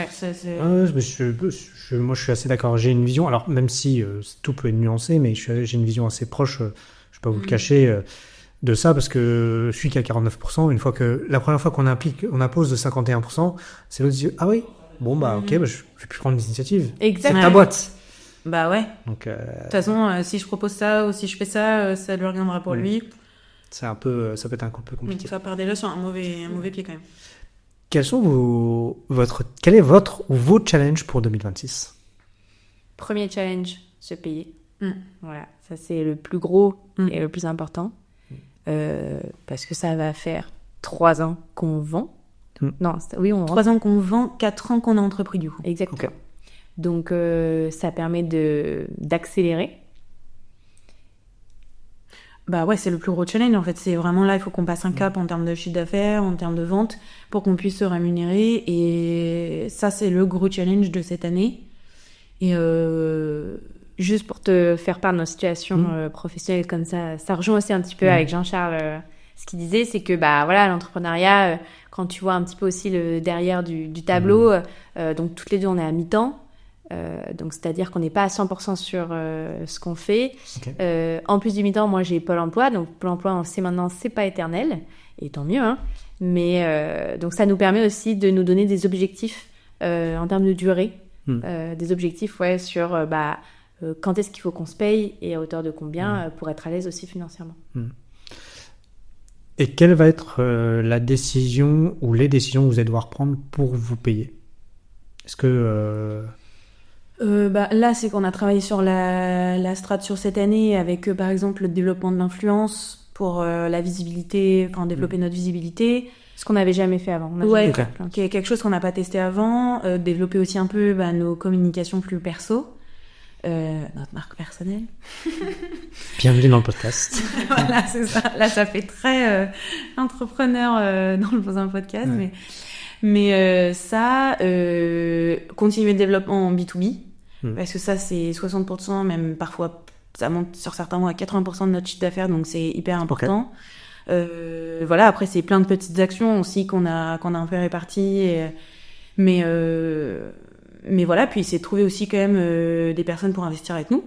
Speaker 2: moi, je suis assez d'accord. J'ai une vision... Alors, même si tout peut être nuancé, mais j'ai une vision assez proche, je ne vais pas vous le cacher... de ça, parce que je suis qu'à 49%. Une fois que... La première fois qu'on impose de 51%, c'est l'autre qui dit « Ah oui ?» Bon, bah, ok, bah, je vais plus prendre l'initiative.
Speaker 1: Exactement.
Speaker 2: C'est ta boîte.
Speaker 3: Bah ouais.
Speaker 2: Donc,
Speaker 3: de toute façon, si je propose ça ou si je fais ça, ça lui reviendra pour lui.
Speaker 2: Ça peut être un peu compliqué.
Speaker 3: Donc ça part déjà sur un mauvais pied quand même.
Speaker 2: Quel est votre ou vos challenges pour 2026?
Speaker 1: Premier challenge, se payer. Voilà, ça c'est le plus gros et le plus important. Parce que ça va faire 3 ans qu'on vend. Non, oui, on
Speaker 3: 3 ans qu'on vend, 4 ans qu'on a entrepris du coup.
Speaker 1: Exactement.
Speaker 2: Okay.
Speaker 1: Donc, ça permet d'accélérer.
Speaker 3: Bah ouais, c'est le plus gros challenge en fait. C'est vraiment là, il faut qu'on passe un cap en termes de chiffre d'affaires, en termes de vente, pour qu'on puisse se rémunérer. Et ça, c'est le gros challenge de cette année. Et
Speaker 1: juste pour te faire part de nos situations professionnelles comme ça rejoint aussi un petit peu avec Jean-Charles. Ce qu'il disait, c'est que bah voilà, l'entrepreneuriat, quand tu vois un petit peu aussi le derrière du tableau, donc toutes les deux on est à mi-temps, donc c'est-à-dire qu'on n'est pas à 100% sur ce qu'on fait. Okay. En plus du mi-temps, moi j'ai Pôle Emploi, donc Pôle Emploi on sait maintenant c'est pas éternel, et tant mieux, hein. Mais donc ça nous permet aussi de nous donner des objectifs en termes de durée, des objectifs sur quand est-ce qu'il faut qu'on se paye et à hauteur de combien pour être à l'aise aussi financièrement.
Speaker 2: Et quelle va être la décision ou les décisions que vous allez devoir prendre pour vous payer? Est-ce que...
Speaker 3: là, c'est qu'on a travaillé sur la strat sur cette année avec, par exemple, le développement de l'influence pour la visibilité, enfin développer notre visibilité.
Speaker 1: Ce qu'on n'avait jamais fait avant.
Speaker 3: Qui est quelque chose qu'on n'a pas testé avant. Développer aussi un peu nos communications plus perso. Notre marque personnelle.
Speaker 2: Bienvenue dans le podcast.
Speaker 3: Voilà, c'est ça. Là, ça fait très entrepreneur dans un podcast. Ouais. Mais ça, continuer le développement en B2B. Parce que ça, c'est 60%, même parfois, ça monte sur certains mois à 80% de notre chiffre d'affaires. Donc, c'est hyper important. Okay. Voilà, après, c'est plein de petites actions aussi qu'on a un peu réparties. Mais voilà, puis c'est trouver aussi quand même des personnes pour investir avec nous.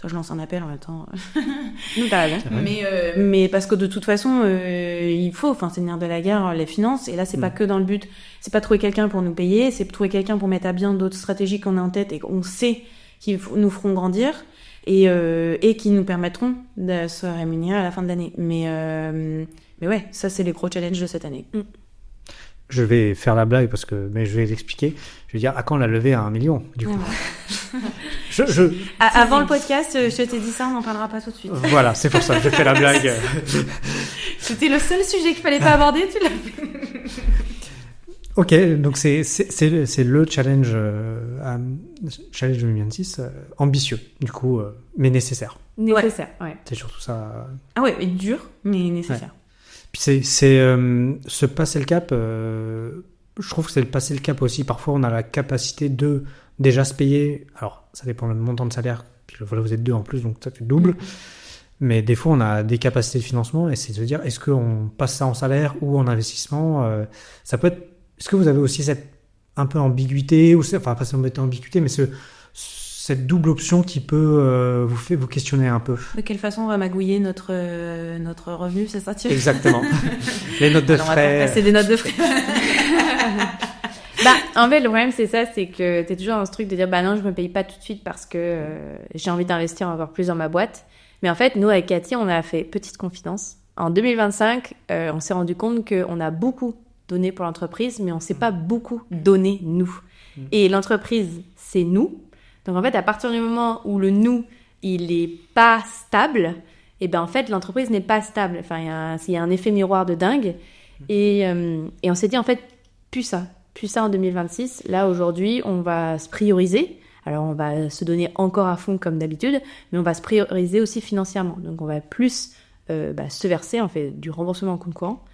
Speaker 3: Ça, je lance un appel en même temps.
Speaker 1: Nous, t'as raison.
Speaker 3: Mais parce que de toute façon, il faut, c'est le nerf de la guerre, les finances. Et là, c'est pas que dans le but, c'est pas trouver quelqu'un pour nous payer, c'est trouver quelqu'un pour mettre à bien d'autres stratégies qu'on a en tête et qu'on sait qui nous feront grandir et qui nous permettront de se rémunérer à la fin de l'année. Mais ouais, ça, c'est les gros challenges de cette année.
Speaker 2: Je vais faire la blague mais je vais l'expliquer. Je vais dire à quand la levée à 1 million du coup.
Speaker 3: Avant le podcast, je t'ai dit ça, on n'en parlera pas tout de suite.
Speaker 2: Voilà, c'est pour ça, j'ai fait la blague.
Speaker 3: C'était le seul sujet qu'il fallait pas aborder, tu l'as fait.
Speaker 2: Ok, donc c'est le challenge 2026 ambitieux du coup, mais nécessaire.
Speaker 1: nécessaire. Ouais.
Speaker 2: C'est surtout ça.
Speaker 3: Ah ouais, et dur, mais nécessaire.
Speaker 2: Ouais. Puis c'est se passer le cap. Je trouve que c'est le passer le cap aussi. Parfois, on a la capacité de déjà se payer. Alors, ça dépend du montant de salaire. Puis voilà, vous êtes 2 en plus, donc ça fait double. Mais des fois, on a des capacités de financement et c'est de se dire, est-ce qu'on passe ça en salaire ou en investissement ça peut être. Est-ce que vous avez aussi cette un peu ambiguïté, ou enfin pas cette ambiguïté, mais cette double option qui peut vous questionner un peu?
Speaker 3: De quelle façon on va magouiller notre revenu, c'est ça, Thierry?
Speaker 2: Exactement. Les notes de frais.
Speaker 3: On va passer des notes de frais.
Speaker 1: En fait, le problème, c'est ça, c'est que t'es toujours dans ce truc de dire, non, je me paye pas tout de suite parce que j'ai envie d'investir encore plus dans ma boîte. Mais en fait, nous, avec Cathy, on a fait petite confidence. En 2025, on s'est rendu compte qu'on a beaucoup donné pour l'entreprise, mais on s'est pas beaucoup donné, nous. Et l'entreprise, c'est nous. Donc, en fait, à partir du moment où le nous, il est pas stable, et ben en fait, l'entreprise n'est pas stable. Enfin, il y a un effet miroir de dingue. Et on s'est dit, en fait, plus ça en 2026. Là, aujourd'hui, on va se prioriser. Alors, on va se donner encore à fond comme d'habitude, mais on va se prioriser aussi financièrement. Donc, on va plus se verser, on fait du remboursement en compte courant.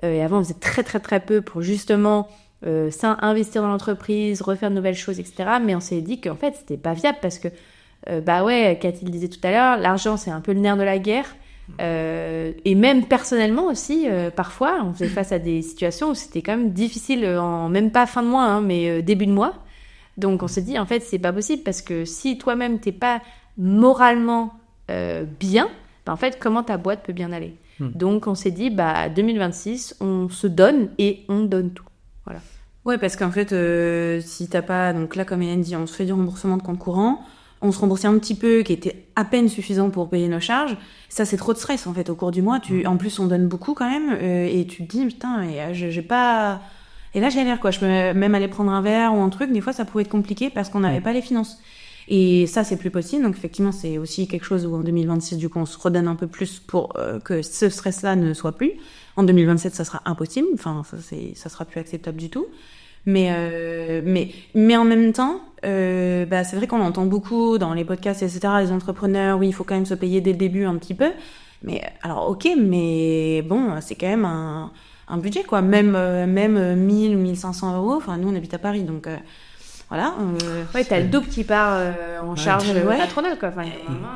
Speaker 1: Et avant, on faisait très, très, très peu pour justement investir dans l'entreprise, refaire de nouvelles choses, etc. Mais on s'est dit qu'en fait, c'était pas viable parce que, Cathy le disait tout à l'heure, l'argent, c'est un peu le nerf de la guerre. Et même personnellement aussi, parfois, on faisait face à des situations où c'était quand même difficile, même pas fin de mois, mais début de mois. Donc on s'est dit, en fait, c'est pas possible parce que si toi-même t'es pas moralement bien, en fait, comment ta boîte peut bien aller? Donc on s'est dit, 2026, on se donne et on donne tout. Voilà.
Speaker 3: Ouais, parce qu'en fait, si t'as pas, donc là, comme Hélène dit, on se fait du remboursement de compte courant, on se remboursait un petit peu, qui était à peine suffisant pour payer nos charges. Ça, c'est trop de stress, en fait, au cours du mois. En plus, on donne beaucoup quand même, et tu te dis, putain, j'ai pas... Et là, j'ai l'air, quoi. Je peux même aller prendre un verre ou un truc. Des fois, ça pouvait être compliqué parce qu'on n'avait pas les finances. Et ça, c'est plus possible. Donc, effectivement, c'est aussi quelque chose où en 2026, du coup, on se redonne un peu plus pour que ce stress-là ne soit plus. En 2027, ça sera impossible. Enfin, ça sera plus acceptable du tout. Mais en même temps, c'est vrai qu'on entend beaucoup dans les podcasts, etc., les entrepreneurs, oui, il faut quand même se payer dès le début un petit peu. Mais, alors, ok, mais bon, c'est quand même un budget, quoi. Même 1000 ou 1500 euros. Enfin, nous, on habite à Paris, donc voilà.
Speaker 1: Ouais, t'as le double qui part en charge patronale, quoi. Enfin,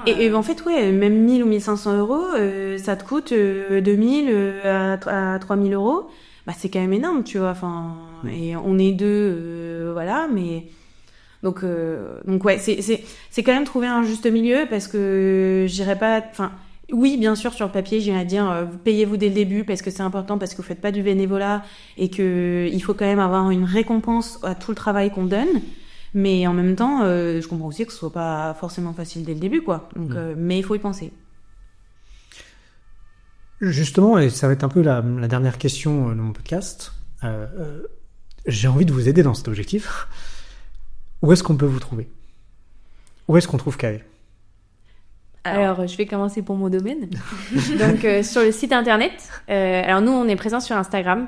Speaker 3: et en fait, même 1000 ou 1500 euros, ça te coûte 2000 à 3000 euros. C'est quand même énorme, tu vois. Enfin, et on est 2, voilà, mais donc ouais, c'est quand même trouver un juste milieu parce que j'irais pas. Enfin, oui, bien sûr, sur le papier, j'irais dire payez-vous dès le début parce que c'est important, parce que vous faites pas du bénévolat et que il faut quand même avoir une récompense à tout le travail qu'on donne. Mais en même temps, je comprends aussi que ce soit pas forcément facile dès le début, quoi. Donc, mais il faut y penser.
Speaker 2: Justement, et ça va être un peu la dernière question de mon podcast, j'ai envie de vous aider dans cet objectif. Où est-ce qu'on peut vous trouver? Où est-ce qu'on trouve Kae?
Speaker 1: Alors, je vais commencer pour mon domaine. Donc, sur le site internet. Alors, nous, on est présents sur Instagram.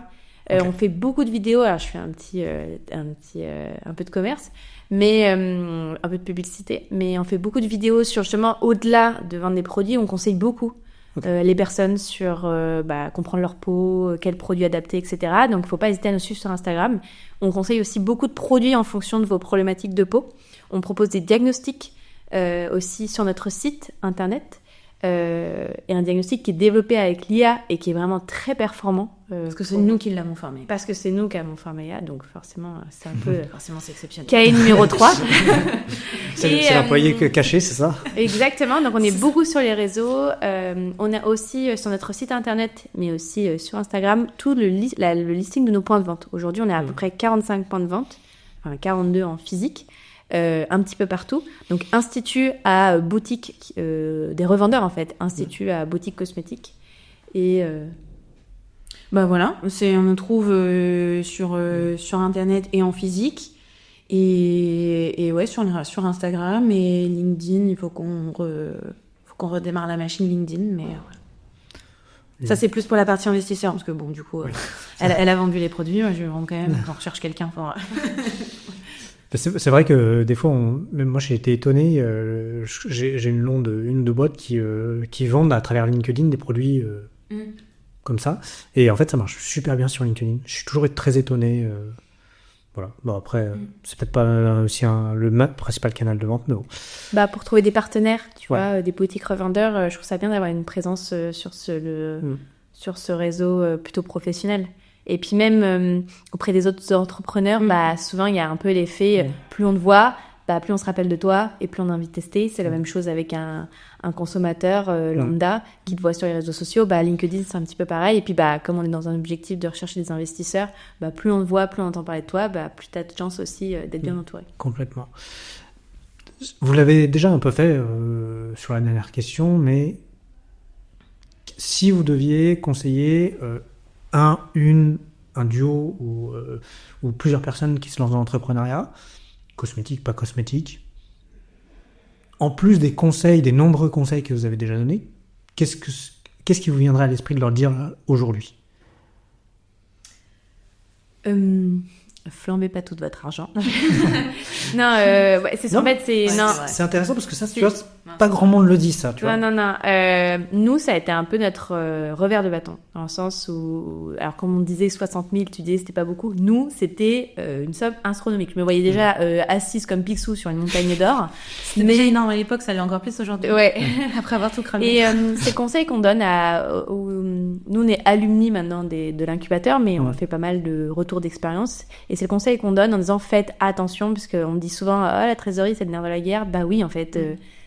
Speaker 1: Okay. On fait beaucoup de vidéos. Alors, je fais un peu de commerce, mais un peu de publicité. Mais on fait beaucoup de vidéos sur justement, au-delà de vendre des produits, on conseille beaucoup. Les personnes sur comprendre leur peau, quels produits adapter, etc. Donc, il ne faut pas hésiter à nous suivre sur Instagram. On conseille aussi beaucoup de produits en fonction de vos problématiques de peau. On propose des diagnostics aussi sur notre site internet. Et un diagnostic qui est développé avec l'IA et qui est vraiment très performant.
Speaker 3: Parce que c'est nous qui l'avons formé.
Speaker 1: Parce que c'est nous qui avons formé l'IA, donc forcément, c'est un peu...
Speaker 3: forcément, c'est exceptionnel.
Speaker 1: Kae numéro 3.
Speaker 2: C'est l'employé caché, c'est ça?
Speaker 1: Exactement, donc on est beaucoup sur les réseaux. On a aussi sur notre site internet, mais aussi sur Instagram, tout le listing de nos points de vente. Aujourd'hui, on est à peu près 45 points de vente, enfin 42 en physique. Un petit peu partout. Donc, institut à boutique, des revendeurs en fait, institut à boutique cosmétique. Et
Speaker 3: voilà, on nous trouve sur internet et en physique. Et ouais, sur Instagram et LinkedIn, il faut qu'on redémarre la machine LinkedIn, mais voilà. Ça, c'est plus pour la partie investisseur, parce que bon, du coup, elle a vendu les produits, moi je vends quand même, on recherche quelqu'un pour...
Speaker 2: C'est vrai que des fois, même moi j'ai été étonné, j'ai une ou deux boîtes qui vendent à travers LinkedIn des produits comme ça, et en fait ça marche super bien sur LinkedIn. Je suis toujours très étonné. Voilà. Bon, après, c'est peut-être pas aussi le principal canal de vente, mais bon.
Speaker 1: Bah, pour trouver des partenaires, tu vois, des boutiques revendeurs, je trouve ça bien d'avoir une présence sur ce réseau plutôt professionnel. Et puis même auprès des autres entrepreneurs, bah, souvent il y a un peu l'effet, plus on te voit, bah, plus on se rappelle de toi et plus on a envie de tester. C'est la même chose avec un consommateur lambda qui te voit sur les réseaux sociaux. Bah, LinkedIn, c'est un petit peu pareil. Et puis, bah, comme on est dans un objectif de rechercher des investisseurs, bah, plus on te voit, plus on entend parler de toi, bah, plus tu as de chance aussi d'être bien entouré.
Speaker 2: Complètement. Vous l'avez déjà un peu fait sur la dernière question, mais si vous deviez conseiller un duo ou plusieurs personnes qui se lancent dans l'entrepreneuriat, cosmétique, pas cosmétique, en plus des conseils, des nombreux conseils que vous avez déjà donnés, qu'est-ce qui vous viendrait à l'esprit de leur dire aujourd'hui ?
Speaker 1: Flambez pas tout votre argent. Non, c'est en fait
Speaker 2: c'est intéressant parce que ça, tu vois, pas grand monde le dit ça, tu vois.
Speaker 1: Non. Nous, ça a été un peu notre revers de bâton, dans le sens où, alors comme on disait 60 000, tu disais c'était pas beaucoup. Nous, c'était une somme astronomique. Je me voyais déjà assise comme Picsou sur une montagne d'or.
Speaker 3: C'était déjà énorme à l'époque, ça l'est encore plus aujourd'hui.
Speaker 1: Ouais.
Speaker 3: Après avoir tout cramé.
Speaker 1: Et c'est le conseil qu'on donne nous, on est alumni maintenant de l'incubateur, mais on fait pas mal de retours d'expérience. Et c'est le conseil qu'on donne en disant faites attention, parce qu'on dit souvent la trésorerie c'est le nerf de la guerre. Bah oui, en fait,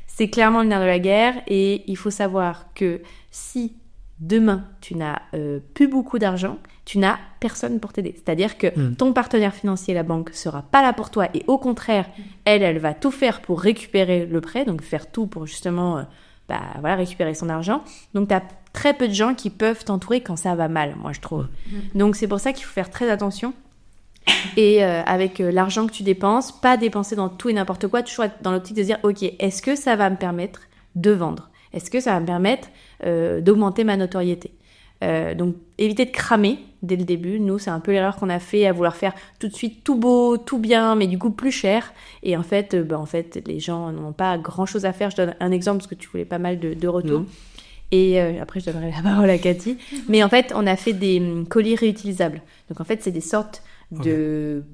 Speaker 1: c'est clairement le nerf de la guerre, et il faut savoir que si demain tu n'as plus beaucoup d'argent, tu n'as personne pour t'aider. C'est-à-dire que ton partenaire financier, la banque, sera pas là pour toi, et au contraire, elle va tout faire pour récupérer le prêt, donc faire tout pour justement récupérer son argent. Donc tu as très peu de gens qui peuvent t'entourer quand ça va mal, moi je trouve. Donc c'est pour ça qu'il faut faire très attention. Et avec l'argent que tu dépenses, pas dépenser dans tout et n'importe quoi, toujours être dans l'optique de se dire ok, est-ce que ça va me permettre de vendre, est-ce que ça va me permettre d'augmenter ma notoriété, donc éviter de cramer dès le début. Nous, c'est un peu l'erreur qu'on a fait, à vouloir faire tout de suite tout beau, tout bien, mais du coup plus cher, et en fait les gens n'ont pas grand chose à faire. Je donne un exemple parce que tu voulais pas mal de retours. Et après, je donnerai la parole à Cathy. Mais en fait, on a fait des colis réutilisables. Donc en fait, c'est des sortes de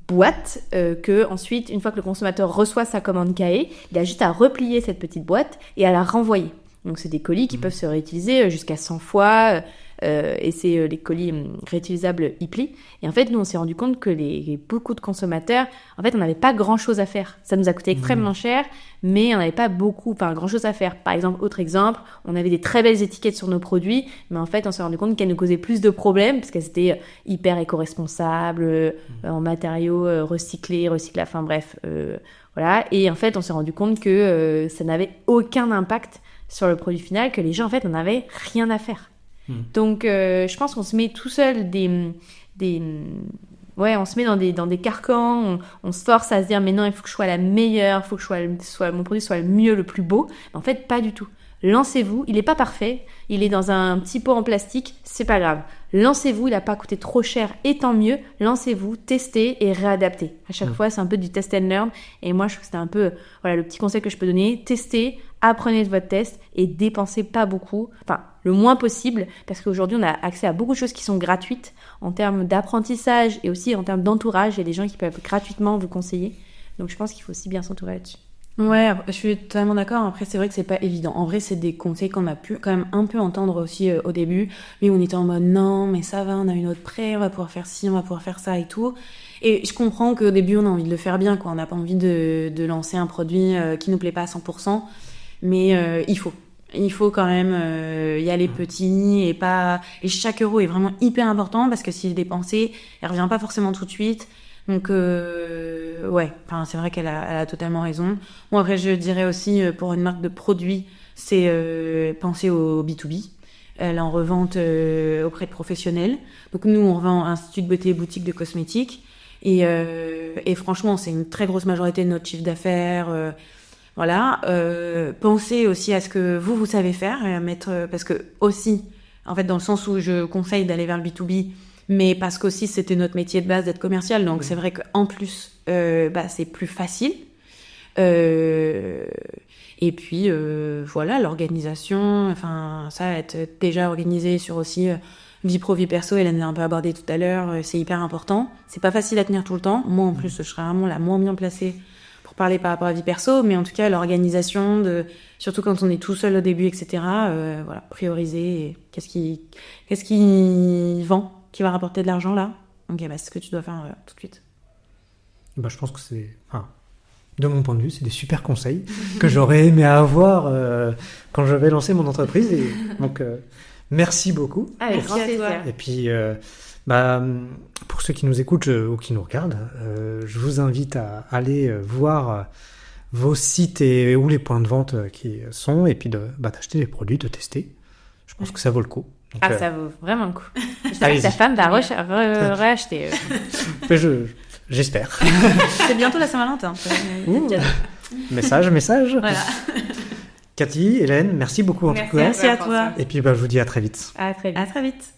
Speaker 1: boîtes que ensuite, une fois que le consommateur reçoit sa commande KE, il a juste à replier cette petite boîte et à la renvoyer. Donc c'est des colis qui peuvent se réutiliser jusqu'à 100 fois, et c'est les colis réutilisables Ipli. Et en fait, nous, on s'est rendu compte que beaucoup de consommateurs, en fait, on n'avait pas grand-chose à faire. Ça nous a coûté extrêmement cher, mais on n'avait pas grand-chose à faire. Par exemple, autre exemple, on avait des très belles étiquettes sur nos produits, mais en fait, on s'est rendu compte qu'elles nous causaient plus de problèmes, parce qu'elles étaient hyper éco-responsables, en matériaux recyclés, enfin bref, voilà. Et en fait, on s'est rendu compte que ça n'avait aucun impact sur le produit final, que les gens, en fait, n'en avaient rien à faire. Donc, je pense qu'on se met tout seul on se met dans des carcans, on se force à se dire mais non, il faut que je sois la meilleure, il faut que mon produit soit le mieux, le plus beau. Mais en fait, pas du tout. Lancez-vous, il n'est pas parfait, il est dans un petit pot en plastique, c'est pas grave. Lancez-vous, il n'a pas coûté trop cher, et tant mieux. Lancez-vous, testez et réadaptez. À chaque fois, c'est un peu du test and learn. Et moi, je trouve que c'était un peu le petit conseil que je peux donner. Testez, apprenez de votre test et dépensez pas beaucoup, enfin le moins possible, parce qu'aujourd'hui, on a accès à beaucoup de choses qui sont gratuites en termes d'apprentissage et aussi en termes d'entourage. Il y a des gens qui peuvent gratuitement vous conseiller. Donc, je pense qu'il faut aussi bien s'entourer là-dessus.
Speaker 3: Ouais, je suis totalement d'accord. Après, c'est vrai que c'est pas évident. En vrai, c'est des conseils qu'on a pu quand même un peu entendre aussi au début. Mais on était en mode non, mais ça va, on a une autre prêt, on va pouvoir faire ci, on va pouvoir faire ça et tout. Et je comprends qu'au début, on a envie de le faire bien, quoi. On n'a pas envie de lancer un produit qui nous plaît pas à 100%. Mais il faut quand même y aller petit et chaque euro est vraiment hyper important, parce que s'il est dépensé, il revient pas forcément tout de suite. Donc c'est vrai qu'elle a totalement raison. Bon, après, je dirais aussi pour une marque de produits, c'est penser au B2B. Elle est en revente auprès de professionnels. Donc nous, on revend institut de beauté, boutique de cosmétiques, et franchement, c'est une très grosse majorité de notre chiffre d'affaires. Voilà. Pensez aussi à ce que vous savez faire, parce que aussi, en fait, dans le sens où je conseille d'aller vers le B2B, mais parce qu'aussi c'était notre métier de base d'être commercial, donc c'est vrai qu'en plus, c'est plus facile. Et puis voilà, l'organisation, enfin ça, être déjà organisé sur aussi vie pro, vie perso, Hélène l'a un peu abordé tout à l'heure, c'est hyper important. C'est pas facile à tenir tout le temps. Moi en plus, je serais vraiment la moins bien placée pour parler par rapport à vie perso, mais en tout cas l'organisation, surtout quand on est tout seul au début, etc. Voilà, prioriser. Et qu'est-ce qui vend, qui va rapporter de l'argent là. Ok, c'est ce que tu dois faire tout de suite.
Speaker 2: Je pense que de mon point de vue, c'est des super conseils que j'aurais aimé avoir quand je vais lancer mon entreprise. Et donc, merci beaucoup.
Speaker 1: Avec grand plaisir.
Speaker 2: Et puis, pour ceux qui nous écoutent ou qui nous regardent, je vous invite à aller voir vos sites ou les points de vente qui sont, et puis d'acheter des produits, de tester. Je pense que ça vaut le coup. Donc,
Speaker 1: ça vaut vraiment le coup. J'espère que ta femme va racheter.
Speaker 2: J'espère.
Speaker 3: C'est bientôt la Saint-Valentin.
Speaker 2: Message.
Speaker 3: Voilà.
Speaker 2: Cathy, Hélène, merci beaucoup en tout cas.
Speaker 3: Merci à toi.
Speaker 2: Et puis je vous dis à très vite.
Speaker 1: À très vite.
Speaker 3: À très vite.